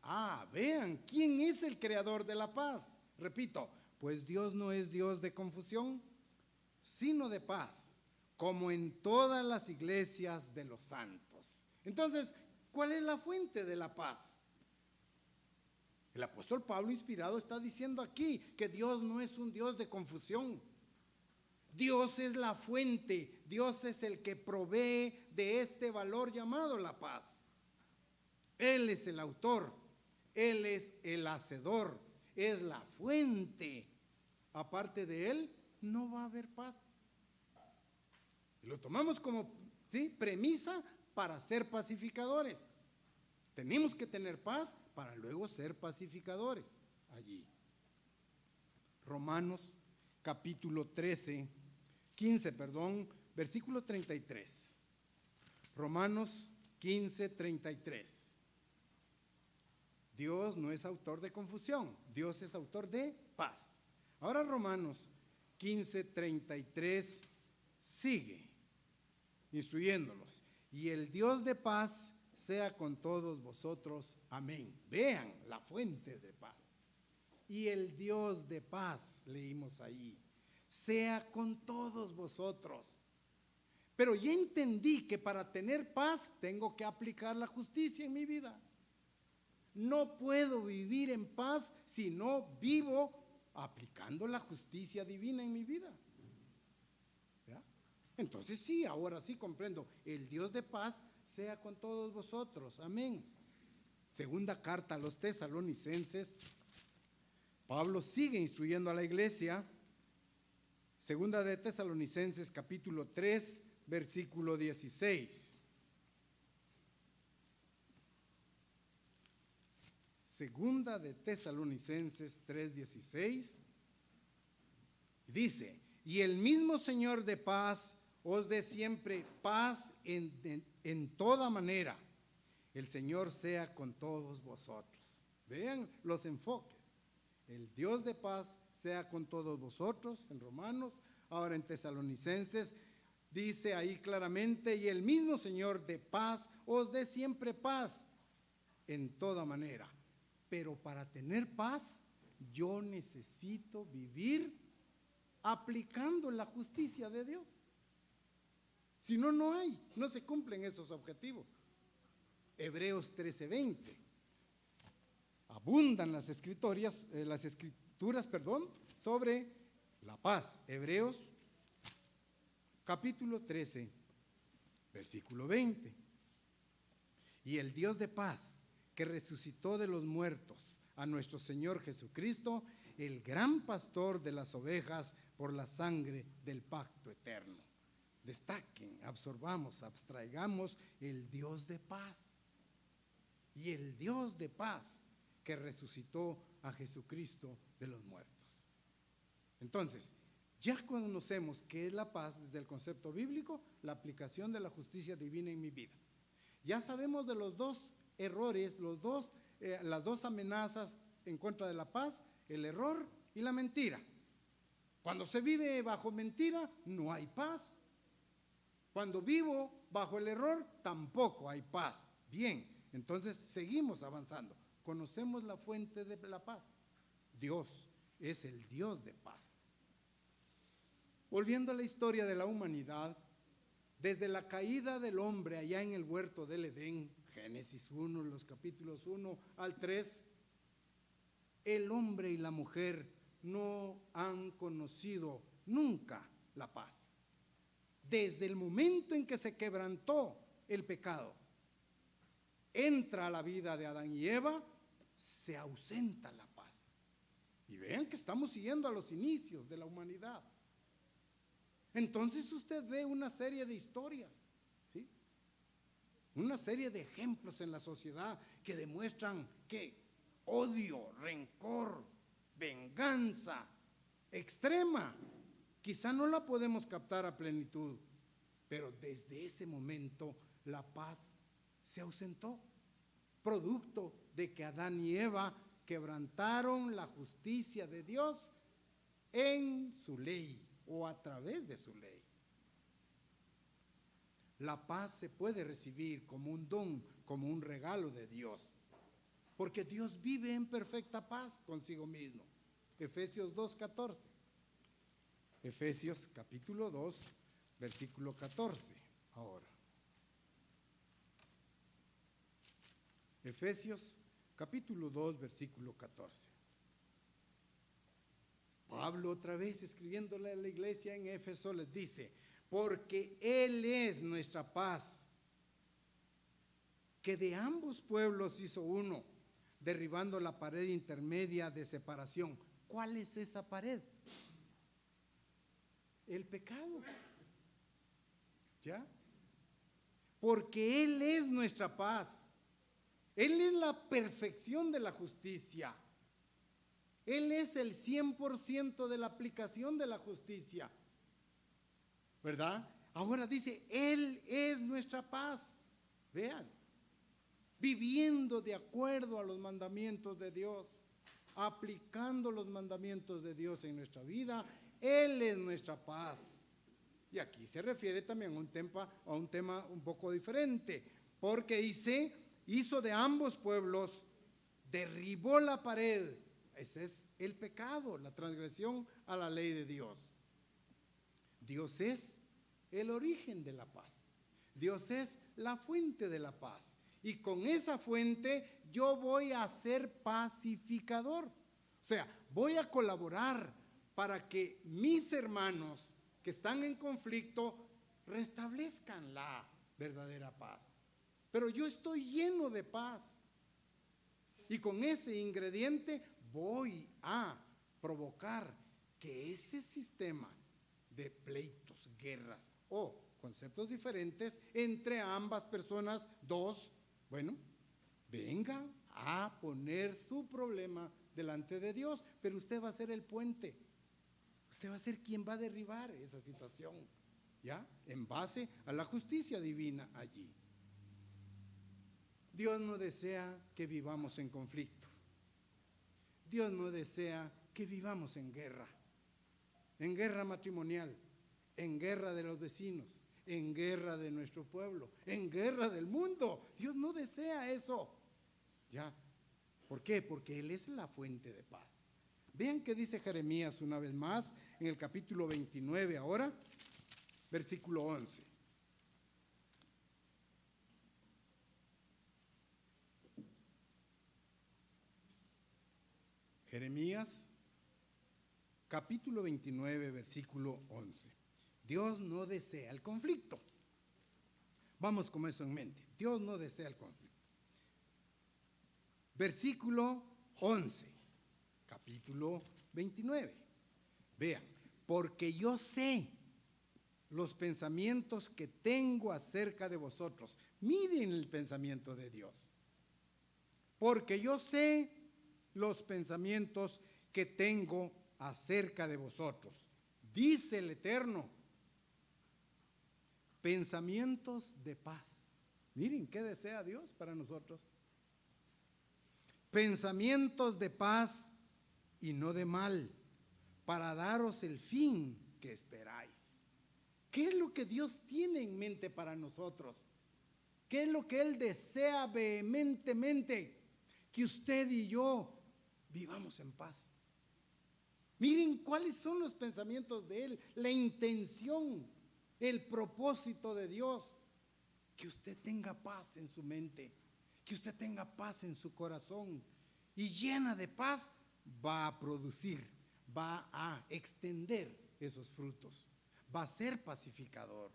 Vean, ¿quién es el creador de la paz? Repito, pues Dios no es Dios de confusión, sino de paz, como en todas las iglesias de los santos. Entonces, ¿cuál es la fuente de la paz? El apóstol Pablo, inspirado, está diciendo aquí que Dios no es un Dios de confusión. Dios es la fuente, Dios es el que provee de este valor llamado la paz. Él es el autor, Él es el hacedor, es la fuente. Aparte de Él, no va a haber paz. Lo tomamos como premisa para ser pacificadores. Tenemos que tener paz para luego ser pacificadores allí. Romanos capítulo 15, versículo 33. Romanos 15:33. Dios no es autor de confusión, Dios es autor de paz. Ahora Romanos 15:33 sigue instruyéndonos: y el Dios de paz sea con todos vosotros. Amén. Vean la fuente de paz. Y el Dios de paz, leímos ahí, sea con todos vosotros. Pero ya entendí que para tener paz tengo que aplicar la justicia en mi vida. No puedo vivir en paz si no vivo aplicando la justicia divina en mi vida. ¿Ya? Entonces sí, ahora sí comprendo. El Dios de paz sea con todos vosotros. Amén. Segunda carta a los Tesalonicenses. Pablo sigue instruyendo a la iglesia. Segunda de Tesalonicenses, capítulo 3, versículo 16. Segunda de Tesalonicenses 3:16 dice: y el mismo Señor de paz os dé siempre paz en toda manera. El Señor sea con todos vosotros. Vean los enfoques. El Dios de paz sea con todos vosotros, en Romanos. Ahora en Tesalonicenses dice ahí claramente: y el mismo Señor de paz os dé siempre paz en toda manera. Pero para tener paz, yo necesito vivir aplicando la justicia de Dios. Si no, no se cumplen estos objetivos. Hebreos 13:20. Abundan las escrituras, sobre la paz. Hebreos capítulo 13, versículo 20. Y el Dios de paz, que resucitó de los muertos a nuestro Señor Jesucristo, el gran pastor de las ovejas, por la sangre del pacto eterno. Destaquen, absorbamos, abstraigamos el Dios de paz. Y el Dios de paz que resucitó a Jesucristo de los muertos. Entonces, ya conocemos qué es la paz desde el concepto bíblico, la aplicación de la justicia divina en mi vida. Ya sabemos de los dos errores, las dos amenazas en contra de la paz: el error y la mentira. Cuando se vive bajo mentira, no hay paz. Cuando vivo bajo el error, tampoco hay paz. Bien, entonces seguimos avanzando. Conocemos la fuente de la paz. Dios es el Dios de paz. Volviendo a la historia de la humanidad, desde la caída del hombre allá en el huerto del Edén, Génesis 1, los capítulos 1 al 3, el hombre y la mujer no han conocido nunca la paz. Desde el momento en que se quebrantó el pecado, entra a la vida de Adán y Eva, se ausenta la paz. Y vean que estamos siguiendo a los inicios de la humanidad. Entonces usted ve una serie de historias, ¿sí? Una serie de ejemplos en la sociedad que demuestran que odio, rencor, venganza extrema, quizá no la podemos captar a plenitud, pero desde ese momento la paz se ausentó, producto de que Adán y Eva quebrantaron la justicia de Dios en su ley o a través de su ley. La paz se puede recibir como un don, como un regalo de Dios, porque Dios vive en perfecta paz consigo mismo. Efesios 2:14. Efesios capítulo 2, versículo 14. Ahora. Efesios capítulo 2, versículo 14. Pablo, otra vez escribiéndole a la iglesia en Éfeso, les dice: porque Él es nuestra paz, que de ambos pueblos hizo uno, derribando la pared intermedia de separación. ¿Cuál es esa pared? El pecado. ¿Ya? Porque Él es nuestra paz. Él es la perfección de la justicia. Él es el 100% de la aplicación de la justicia. ¿Verdad? Ahora dice, Él es nuestra paz. Vean, viviendo de acuerdo a los mandamientos de Dios, aplicando los mandamientos de Dios en nuestra vida, Él es nuestra paz. Y aquí se refiere también a un tema un poco diferente, porque dice, hizo de ambos pueblos, derribó la pared. Ese es el pecado, la transgresión a la ley de Dios. Dios es el origen de la paz. Dios es la fuente de la paz. Y con esa fuente yo voy a ser pacificador. O sea, voy a colaborar para que mis hermanos que están en conflicto restablezcan la verdadera paz. Pero yo estoy lleno de paz. Y con ese ingrediente voy a provocar que ese sistema de pleitos, guerras o conceptos diferentes entre ambas personas, dos, bueno, vengan a poner su problema delante de Dios, pero usted va a ser el puente. Usted va a ser quien va a derribar esa situación, ¿ya? En base a la justicia divina allí. Dios no desea que vivamos en conflicto. Dios no desea que vivamos en guerra matrimonial, en guerra de los vecinos, en guerra de nuestro pueblo, en guerra del mundo. Dios no desea eso. ¿Ya? ¿Por qué? Porque Él es la fuente de paz. Vean qué dice Jeremías una vez más en el capítulo 29 ahora, versículo 11. Jeremías, capítulo 29, versículo 11. Dios no desea el conflicto. Vamos con eso en mente. Dios no desea el conflicto. Versículo 11, capítulo 29. Vean, porque yo sé los pensamientos que tengo acerca de vosotros. Miren el pensamiento de Dios. Porque yo sé los pensamientos que tengo acerca de vosotros, dice el Eterno, pensamientos de paz. Miren qué desea Dios para nosotros. Pensamientos de paz y no de mal, para daros el fin que esperáis. ¿Qué es lo que Dios tiene en mente para nosotros? ¿Qué es lo que Él desea vehementemente? Que usted y yo vivamos en paz. Miren cuáles son los pensamientos de Él, la intención, el propósito de Dios. Que usted tenga paz en su mente, que usted tenga paz en su corazón. Y llena de paz va a producir, va a extender esos frutos. Va a ser pacificador,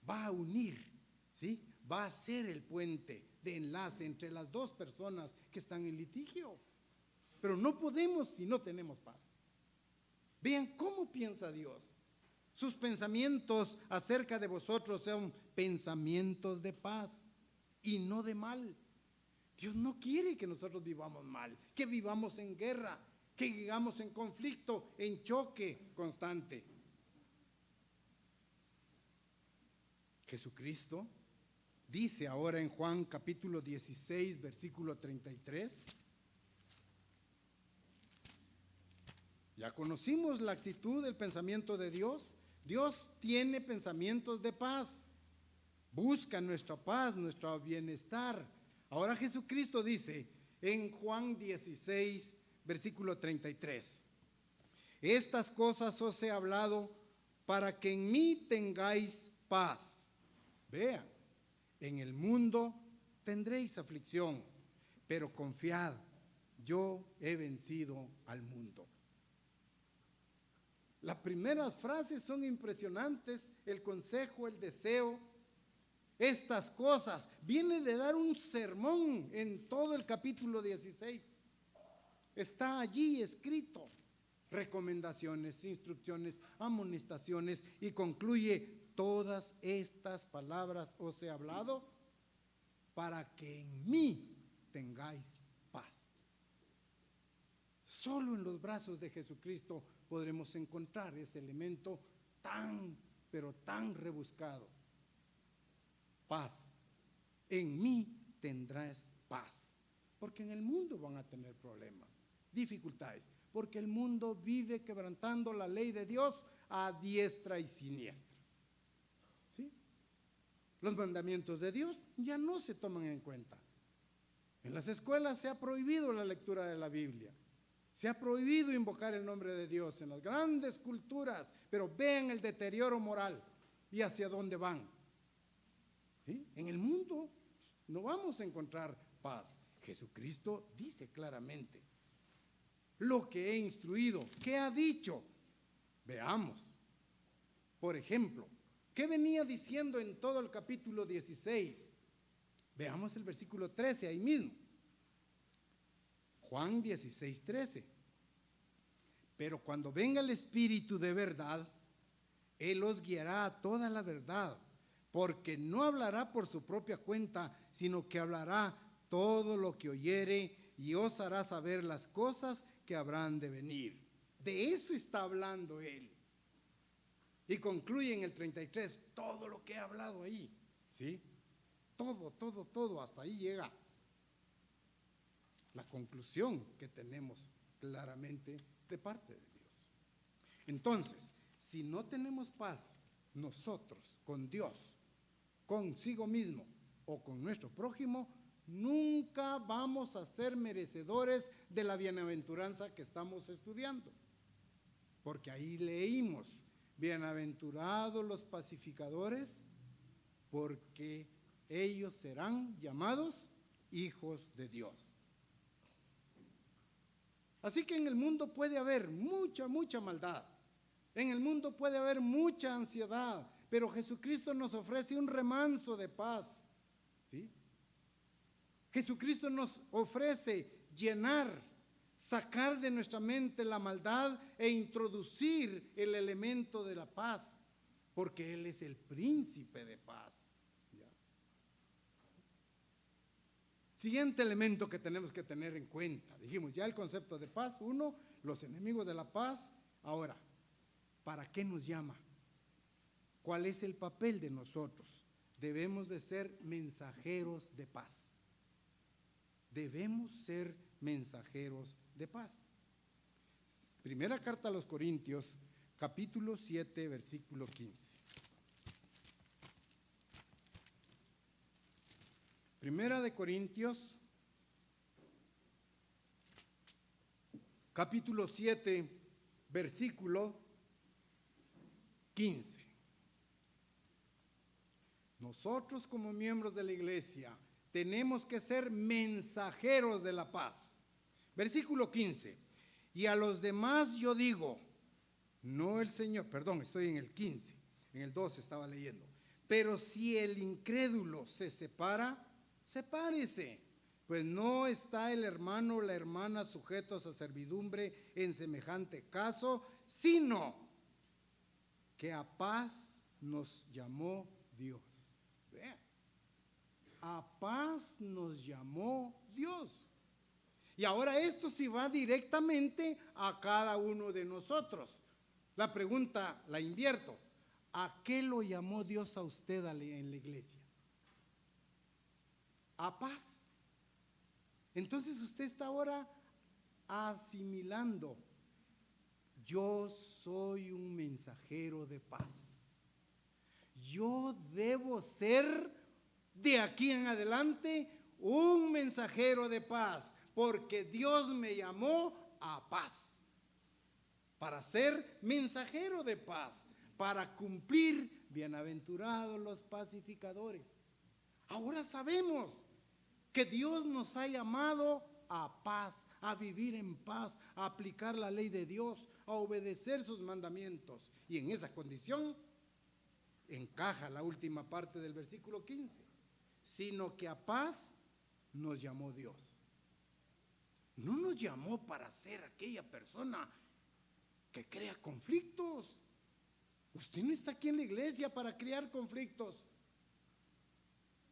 va a unir, ¿sí? Va a ser el puente de enlace entre las dos personas que están en litigio. Pero no podemos si no tenemos paz. Vean cómo piensa Dios. Sus pensamientos acerca de vosotros son pensamientos de paz y no de mal. Dios no quiere que nosotros vivamos mal, que vivamos en guerra, que vivamos en conflicto, en choque constante. Jesucristo dice ahora en Juan capítulo 16, versículo 33. Ya conocimos la actitud del pensamiento de Dios. Dios tiene pensamientos de paz. Busca nuestra paz, nuestro bienestar. Ahora Jesucristo dice en Juan 16, versículo 33. Estas cosas os he hablado para que en mí tengáis paz. Vean, en el mundo tendréis aflicción, pero confiad, yo he vencido al mundo. Las primeras frases son impresionantes, el consejo, el deseo. Estas cosas, viene de dar un sermón en todo el capítulo 16. Está allí escrito, recomendaciones, instrucciones, amonestaciones, y concluye: todas estas palabras os he hablado para que en mí tengáis paz. Solo en los brazos de Jesucristo podremos encontrar ese elemento tan, pero tan rebuscado. Paz. En mí tendrás paz. Porque en el mundo van a tener problemas, dificultades. Porque el mundo vive quebrantando la ley de Dios a diestra y siniestra. ¿Sí? Los mandamientos de Dios ya no se toman en cuenta. En las escuelas se ha prohibido la lectura de la Biblia. Se ha prohibido invocar el nombre de Dios en las grandes culturas, pero vean el deterioro moral. y hacia dónde van. ¿Sí? En el mundo no vamos a encontrar paz. Jesucristo dice claramente lo que he instruido, ¿qué ha dicho? Veamos. Por ejemplo, ¿qué venía diciendo en todo el capítulo 16? Veamos el versículo 13 ahí mismo. Juan 16, 13. Pero cuando venga el Espíritu de verdad, Él os guiará a toda la verdad, porque no hablará por su propia cuenta, sino que hablará todo lo que oyere y os hará saber las cosas que habrán de venir. De eso está hablando Él. Y concluye en el 33, todo lo que he hablado ahí, ¿sí? Todo, hasta ahí llega la conclusión que tenemos claramente de parte de Dios. Entonces, si no tenemos paz nosotros con Dios, consigo mismo o con nuestro prójimo, nunca vamos a ser merecedores de la bienaventuranza que estamos estudiando. Porque ahí leímos, bienaventurados los pacificadores, porque ellos serán llamados hijos de Dios. Así que en el mundo puede haber mucha maldad. En el mundo puede haber mucha ansiedad, pero Jesucristo nos ofrece un remanso de paz, ¿sí? Jesucristo nos ofrece llenar, sacar de nuestra mente la maldad e introducir el elemento de la paz, porque Él es el príncipe de paz. ¿Ya? Siguiente elemento que tenemos que tener en cuenta. Dijimos ya el concepto de paz, uno, los enemigos de la paz. Ahora, ¿para qué nos llama? ¿Cuál es el papel de nosotros? Debemos de ser mensajeros de paz. Debemos ser mensajeros de paz. Primera carta a los Corintios, capítulo 7, versículo 15. Primera de Corintios, capítulo 7, versículo 15. Nosotros como miembros de la iglesia tenemos que ser mensajeros de la paz. Versículo 15. Y a los demás yo digo, no el Señor, perdón, estoy en el 15, en el 12 estaba leyendo. Pero si el incrédulo se separa, sepárese, pues no está el hermano o la hermana sujetos a servidumbre en semejante caso, sino que a paz nos llamó Dios. Vean, a paz nos llamó Dios. Y ahora esto sí va directamente a cada uno de nosotros. La pregunta la invierto. ¿A qué lo llamó Dios a usted en la iglesia? A paz. Entonces usted está ahora asimilando. Yo soy un mensajero de paz. Yo debo ser de aquí en adelante un mensajero de paz, porque Dios me llamó a paz, para ser mensajero de paz, para cumplir, bienaventurados los pacificadores. Ahora sabemos que Dios nos ha llamado a paz, a vivir en paz, a aplicar la ley de Dios, a obedecer sus mandamientos. Y en esa condición encaja la última parte del versículo 15. Sino que a paz nos llamó Dios. No nos llamó para ser aquella persona que crea conflictos. Usted no está aquí en la iglesia para crear conflictos,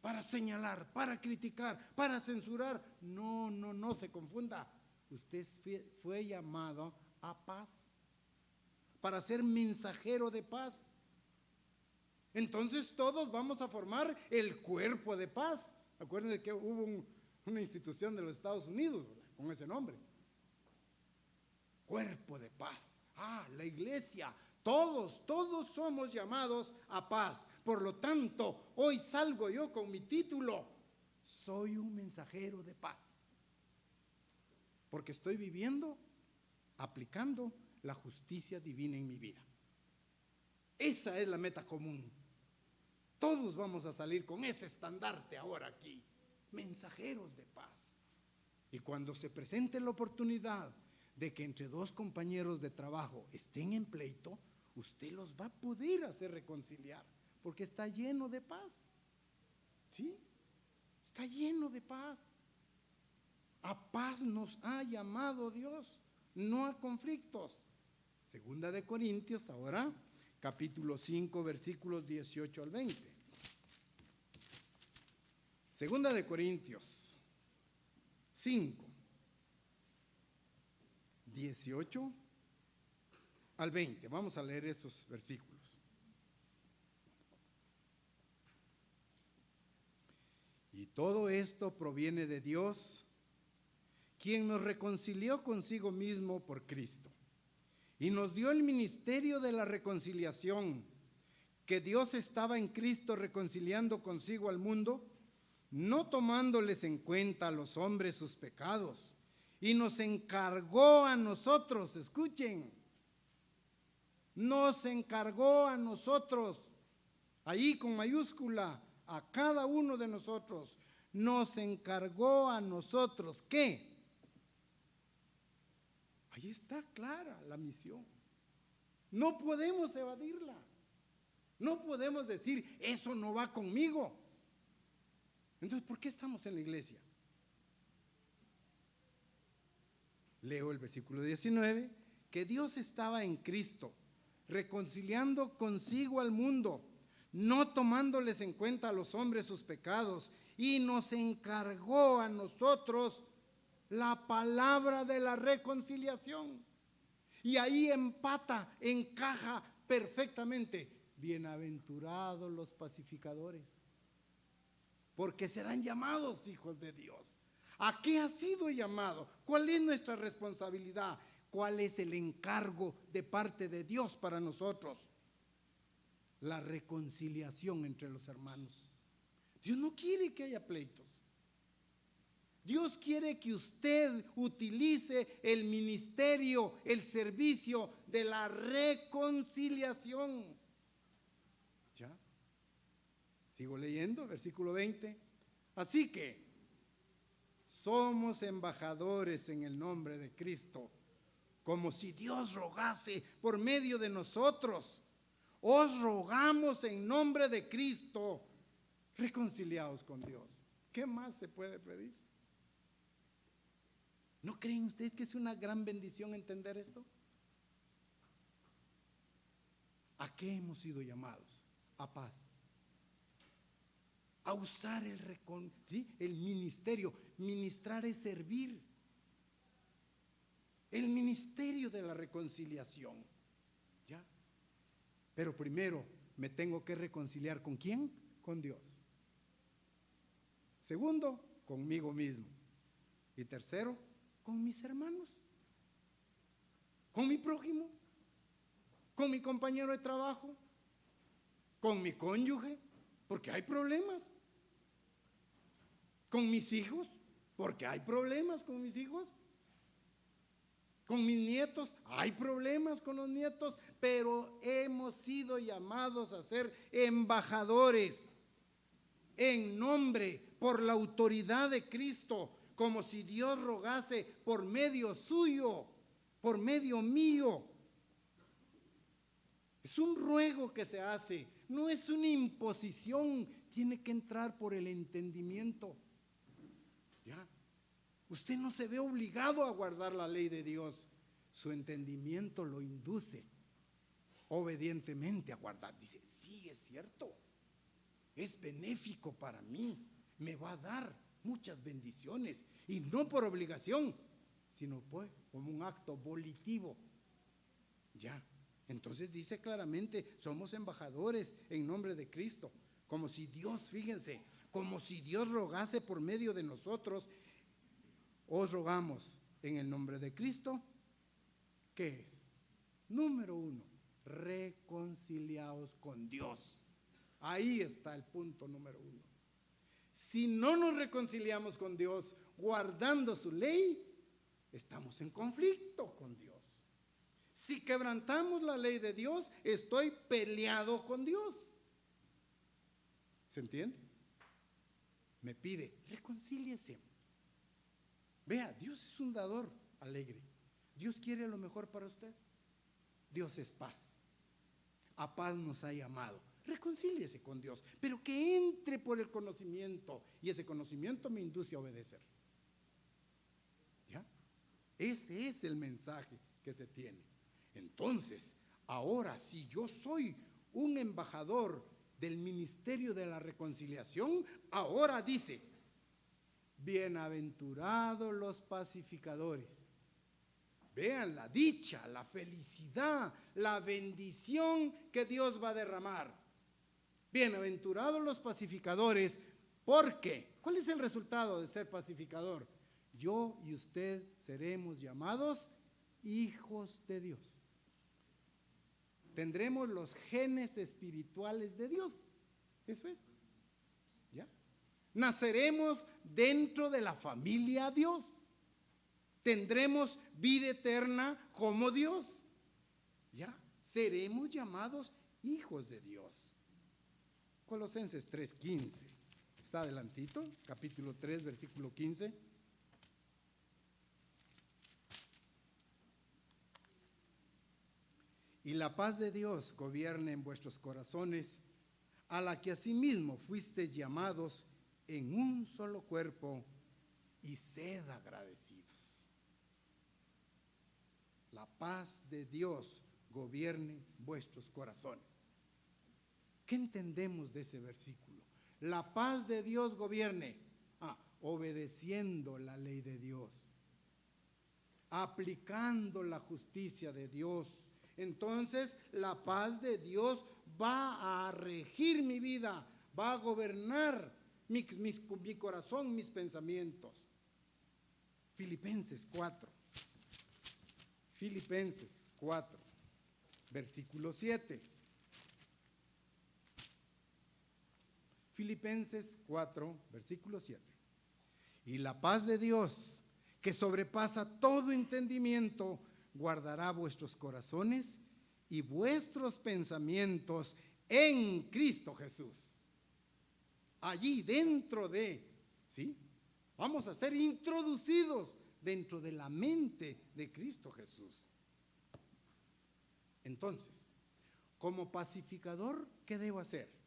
para señalar, para criticar, para censurar. No se confunda. Usted fue llamado a paz, para ser mensajero de paz. Entonces todos vamos a formar el cuerpo de paz. Acuérdense que hubo una institución de los Estados Unidos, ¿verdad?, con ese nombre. Cuerpo de paz. La iglesia. Todos somos llamados a paz. Por lo tanto, hoy salgo yo con mi título. Soy un mensajero de paz. Porque estoy viviendo, aplicando la justicia divina en mi vida. Esa es la meta común. Todos vamos a salir con ese estandarte ahora aquí, mensajeros de paz. Y cuando se presente la oportunidad de que entre dos compañeros de trabajo estén en pleito, usted los va a poder hacer reconciliar, porque está lleno de paz. ¿Sí? Está lleno de paz. A paz nos ha llamado Dios, no a conflictos. Segunda de Corintios, ahora, capítulo 5, versículos 18 al 20. Segunda de Corintios 5, 18 al 20. Vamos a leer esos versículos. Y todo esto proviene de Dios, quien nos reconcilió consigo mismo por Cristo y nos dio el ministerio de la reconciliación, que Dios estaba en Cristo reconciliando consigo al mundo, no tomándoles en cuenta a los hombres sus pecados, y nos encargó a nosotros, escuchen, nos encargó a nosotros, ahí con mayúscula, a cada uno de nosotros, nos encargó a nosotros, ¿qué? Ahí está clara la misión. No podemos evadirla. No podemos decir, eso no va conmigo. Entonces, ¿por qué estamos en la iglesia? Leo el versículo 19, que Dios estaba en Cristo, reconciliando consigo al mundo, no tomándoles en cuenta a los hombres sus pecados, y nos encargó a nosotros la palabra de la reconciliación. Y ahí empata, encaja perfectamente. Bienaventurados los pacificadores, porque serán llamados hijos de Dios. ¿A qué ha sido llamado? ¿Cuál es nuestra responsabilidad? ¿Cuál es el encargo de parte de Dios para nosotros? La reconciliación entre los hermanos. Dios no quiere que haya pleitos. Dios quiere que usted utilice el ministerio, el servicio de la reconciliación. ¿Ya? Sigo leyendo, versículo 20. Así que somos embajadores en el nombre de Cristo, como si Dios rogase por medio de nosotros. Os rogamos en nombre de Cristo, reconciliados con Dios. ¿Qué más se puede pedir? ¿No creen ustedes que es una gran bendición entender esto? ¿A qué hemos sido llamados? A paz. A usar el ministerio. Ministrar es servir. El ministerio de la reconciliación. ¿Ya? Pero primero me tengo que reconciliar ¿con quién? Con Dios. Segundo, conmigo mismo. Y tercero, con mis hermanos, con mi prójimo, con mi compañero de trabajo, con mi cónyuge, porque hay problemas, con mis hijos, porque hay problemas con mis hijos, con mis nietos, hay problemas con los nietos, pero hemos sido llamados a ser embajadores en nombre, por la autoridad de Cristo, como si Dios rogase por medio suyo, por medio mío. Es un ruego que se hace, no es una imposición, tiene que entrar por el entendimiento. ¿Ya? Usted no se ve obligado a guardar la ley de Dios, su entendimiento lo induce obedientemente a guardar. Dice, sí, es cierto, es benéfico para mí, me va a dar muchas bendiciones, y no por obligación, sino pues como un acto volitivo. Ya, entonces dice claramente, somos embajadores en nombre de Cristo, como si Dios, fíjense, como si Dios rogase por medio de nosotros. Os rogamos en el nombre de Cristo. ¿Qué es? Número 1, reconciliaos con Dios. Ahí está el punto número 1. Si no nos reconciliamos con Dios guardando su ley, estamos en conflicto con Dios. Si quebrantamos la ley de Dios, estoy peleado con Dios. ¿Se entiende? Me pide, reconcíliese. Vea, Dios es un dador alegre. Dios quiere lo mejor para usted. Dios es paz. A paz nos ha llamado. Reconcíliese con Dios, pero que entre por el conocimiento, y ese conocimiento me induce a obedecer. ¿Ya? Ese es el mensaje que se tiene. Entonces, ahora, si yo soy un embajador del ministerio de la reconciliación, ahora dice: bienaventurados los pacificadores. Vean la dicha, la felicidad, la bendición que Dios va a derramar. Bienaventurados los pacificadores, porque ¿cuál es el resultado de ser pacificador? Yo y usted seremos llamados hijos de Dios. Tendremos los genes espirituales de Dios. Eso es. ¿Ya? Naceremos dentro de la familia Dios. Tendremos vida eterna como Dios. ¿Ya? Seremos llamados hijos de Dios. Colosenses 3:15. Está adelantito, capítulo 3, versículo 15. Y la paz de Dios gobierne en vuestros corazones, a la que asimismo fuisteis llamados en un solo cuerpo, y sed agradecidos. La paz de Dios gobierne vuestros corazones. ¿Qué entendemos de ese versículo? La paz de Dios gobierne, obedeciendo la ley de Dios, aplicando la justicia de Dios. Entonces la paz de Dios va a regir mi vida, va a gobernar mi corazón, mis pensamientos. Filipenses 4, versículo 7. Filipenses 4, versículo 7. Y la paz de Dios, que sobrepasa todo entendimiento, guardará vuestros corazones y vuestros pensamientos en Cristo Jesús. Allí dentro de, ¿sí? Vamos a ser introducidos dentro de la mente de Cristo Jesús. Entonces, como pacificador, ¿qué debo hacer?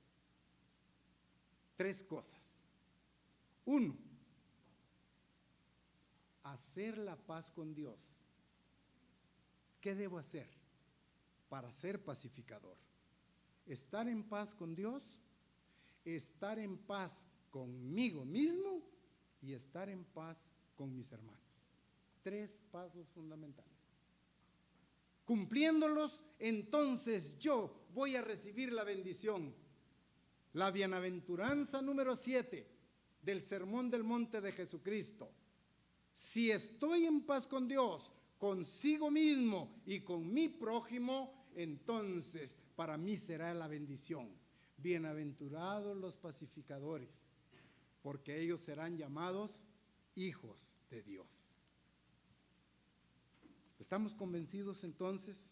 3 cosas. 1, hacer la paz con Dios. ¿Qué debo hacer para ser pacificador? Estar en paz con Dios, estar en paz conmigo mismo y estar en paz con mis hermanos. 3 pasos fundamentales. Cumpliéndolos, entonces yo voy a recibir la bendición. La bienaventuranza número 7 del Sermón del Monte de Jesucristo. Si estoy en paz con Dios, consigo mismo y con mi prójimo, entonces para mí será la bendición. Bienaventurados los pacificadores, porque ellos serán llamados hijos de Dios. ¿Estamos convencidos entonces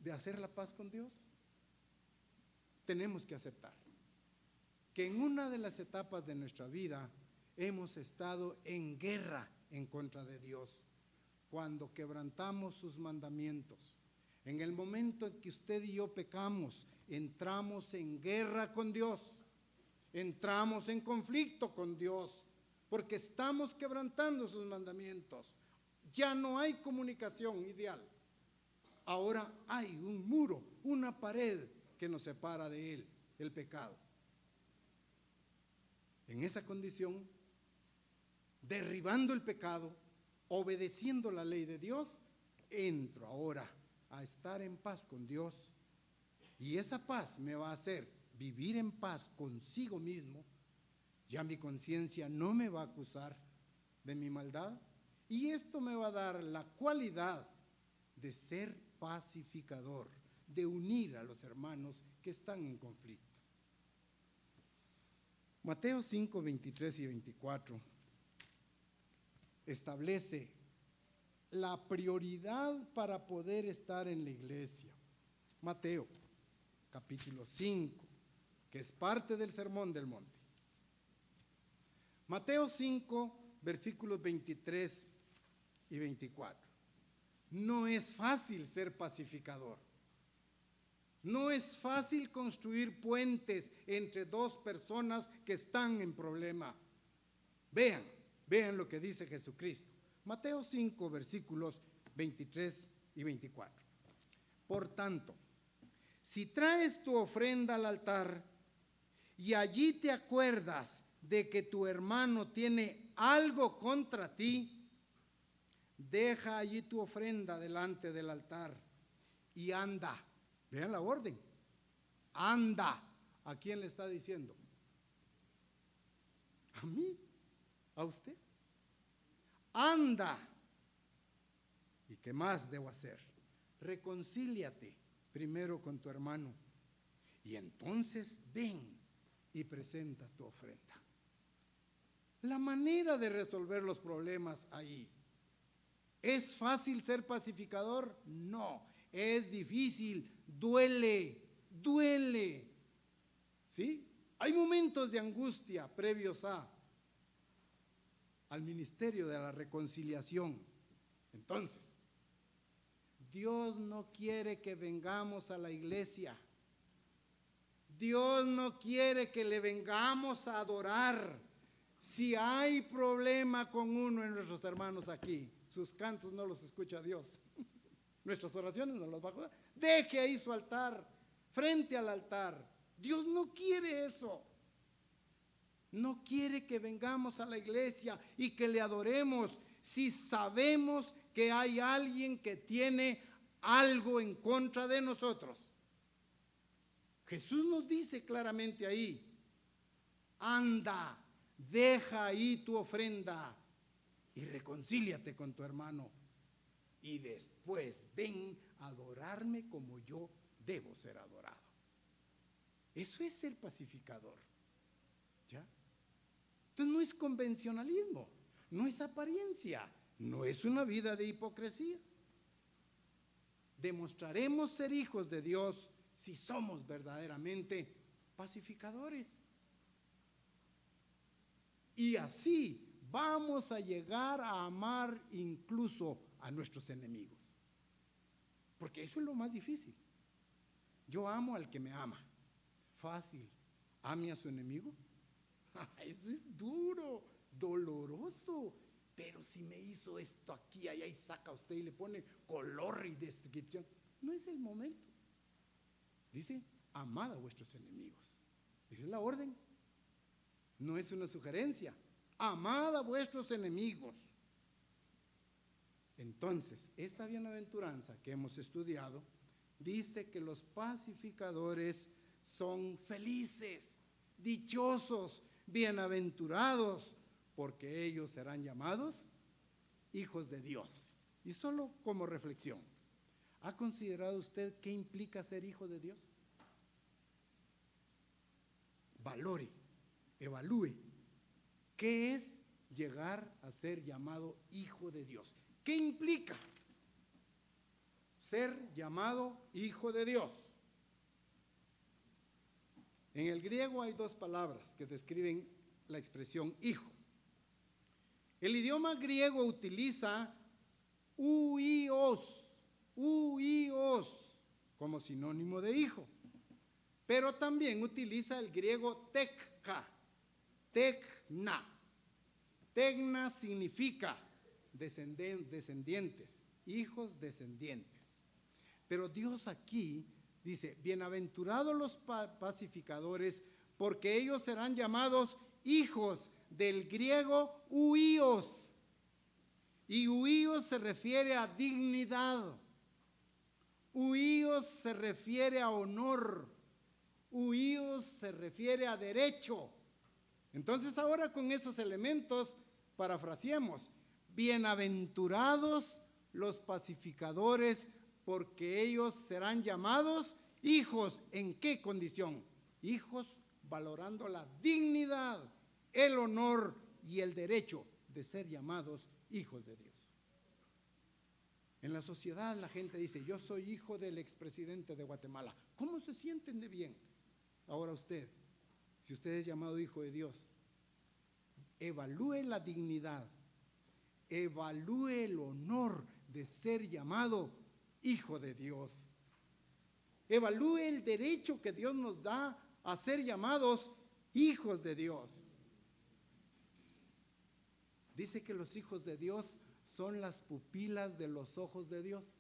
de hacer la paz con Dios? Tenemos que aceptar que en una de las etapas de nuestra vida hemos estado en guerra en contra de Dios, cuando quebrantamos sus mandamientos. En el momento en que usted y yo pecamos, entramos en guerra con Dios, entramos en conflicto con Dios, porque estamos quebrantando sus mandamientos. Ya no hay comunicación ideal. Ahora hay un muro, una pared que nos separa de Él, el pecado. En esa condición, derribando el pecado, obedeciendo la ley de Dios, entro ahora a estar en paz con Dios, y esa paz me va a hacer vivir en paz consigo mismo. Ya mi conciencia no me va a acusar de mi maldad, y esto me va a dar la cualidad de ser pacificador, de unir a los hermanos que están en conflicto. Mateo 5, 23 y 24 establece la prioridad para poder estar en la iglesia. Mateo capítulo 5, que es parte del Sermón del Monte. Mateo 5, versículos 23 y 24. No es fácil ser pacificador. No es fácil construir puentes entre dos personas que están en problema. Vean lo que dice Jesucristo. Mateo 5, versículos 23 y 24. Por tanto, si traes tu ofrenda al altar y allí te acuerdas de que tu hermano tiene algo contra ti, deja allí tu ofrenda delante del altar y anda. Vean la orden. Anda. ¿A quién le está diciendo? ¿A mí? ¿A usted? Anda. ¿Y qué más debo hacer? Reconcíliate primero con tu hermano y entonces ven y presenta tu ofrenda. La manera de resolver los problemas ahí. ¿Es fácil ser pacificador? No, es difícil, duele. ¿Sí? Hay momentos de angustia previos al ministerio de la reconciliación. Entonces, Dios no quiere que vengamos a la iglesia. Dios no quiere que le vengamos a adorar. Si hay problema con uno de nuestros hermanos aquí, sus cantos no los escucha Dios. Nuestras oraciones no las va a escuchar. Deje ahí su altar, frente al altar. Dios no quiere eso. No quiere que vengamos a la iglesia y que le adoremos si sabemos que hay alguien que tiene algo en contra de nosotros. Jesús nos dice claramente ahí, anda, deja ahí tu ofrenda y reconcíliate con tu hermano y después ven a adorarme como yo debo ser adorado. Eso es ser pacificador. ¿Ya? Entonces no es convencionalismo, no es apariencia, no es una vida de hipocresía. Demostraremos ser hijos de Dios si somos verdaderamente pacificadores. Y así vamos a llegar a amar incluso a nuestros enemigos. Porque eso es lo más difícil. Yo amo al que me ama. Fácil. ¿Ame a su enemigo? Eso es duro, doloroso. Pero si me hizo esto aquí, allá, y saca usted y le pone color y descripción. No es el momento. Dice, amad a vuestros enemigos. Esa es la orden. No es una sugerencia. Amad a vuestros enemigos. Entonces, esta bienaventuranza que hemos estudiado dice que los pacificadores son felices, dichosos, bienaventurados, porque ellos serán llamados hijos de Dios. Y solo como reflexión, ¿ha considerado usted qué implica ser hijo de Dios? Valore, evalúe, ¿qué es llegar a ser llamado hijo de Dios? ¿Qué implica ser llamado hijo de Dios? En el griego hay dos palabras que describen la expresión hijo. El idioma griego utiliza huios como sinónimo de hijo, pero también utiliza el griego tekna. Tekna significa descendientes, hijos descendientes. Pero Dios aquí dice, bienaventurados los pacificadores, porque ellos serán llamados hijos, del griego huios. Y huios se refiere a dignidad. Huios se refiere a honor. Huios se refiere a derecho. Entonces ahora con esos elementos parafraseemos. Bienaventurados los pacificadores, porque ellos serán llamados hijos. ¿En qué condición? Hijos valorando la dignidad, el honor y el derecho de ser llamados hijos de Dios. En la sociedad la gente dice, yo soy hijo del expresidente de Guatemala. ¿Cómo se sienten de bien? Ahora usted, Si usted es llamado hijo de Dios, evalúe la dignidad, evalúe el honor de ser llamado hijo de Dios. Evalúe el derecho que Dios nos da a ser llamados hijos de Dios. Dice que los hijos de Dios son las pupilas de los ojos de Dios.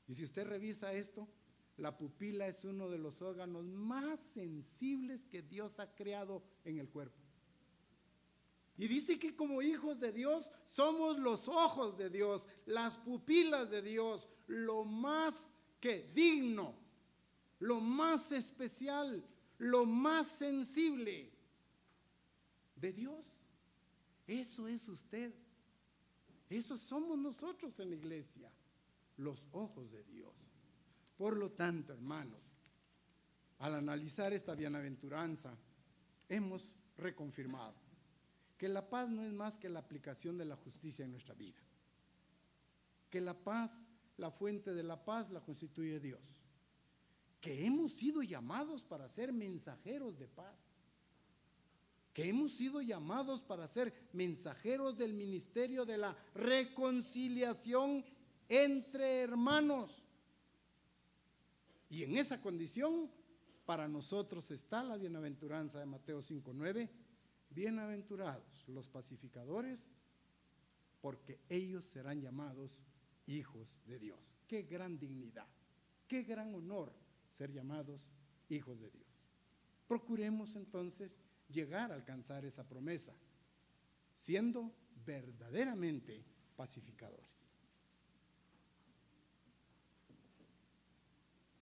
Y si usted revisa esto, la pupila es uno de los órganos más sensibles que Dios ha creado en el cuerpo. Y dice que como hijos de Dios somos los ojos de Dios, las pupilas de Dios, lo más que digno, lo más especial, lo más sensible de Dios. Eso es usted. Eso somos nosotros en la iglesia, los ojos de Dios. Por lo tanto, hermanos, al analizar esta bienaventuranza, hemos reconfirmado que la paz no es más que la aplicación de la justicia en nuestra vida. Que la paz, la fuente de la paz, la constituye Dios. Que hemos sido llamados para ser mensajeros de paz. Que hemos sido llamados para ser mensajeros del ministerio de la reconciliación entre hermanos. Y en esa condición, para nosotros está la bienaventuranza de Mateo 5:9. Bienaventurados los pacificadores, porque ellos serán llamados hijos de Dios. Qué gran dignidad, qué gran honor ser llamados hijos de Dios. Procuremos entonces llegar a alcanzar esa promesa, siendo verdaderamente pacificadores.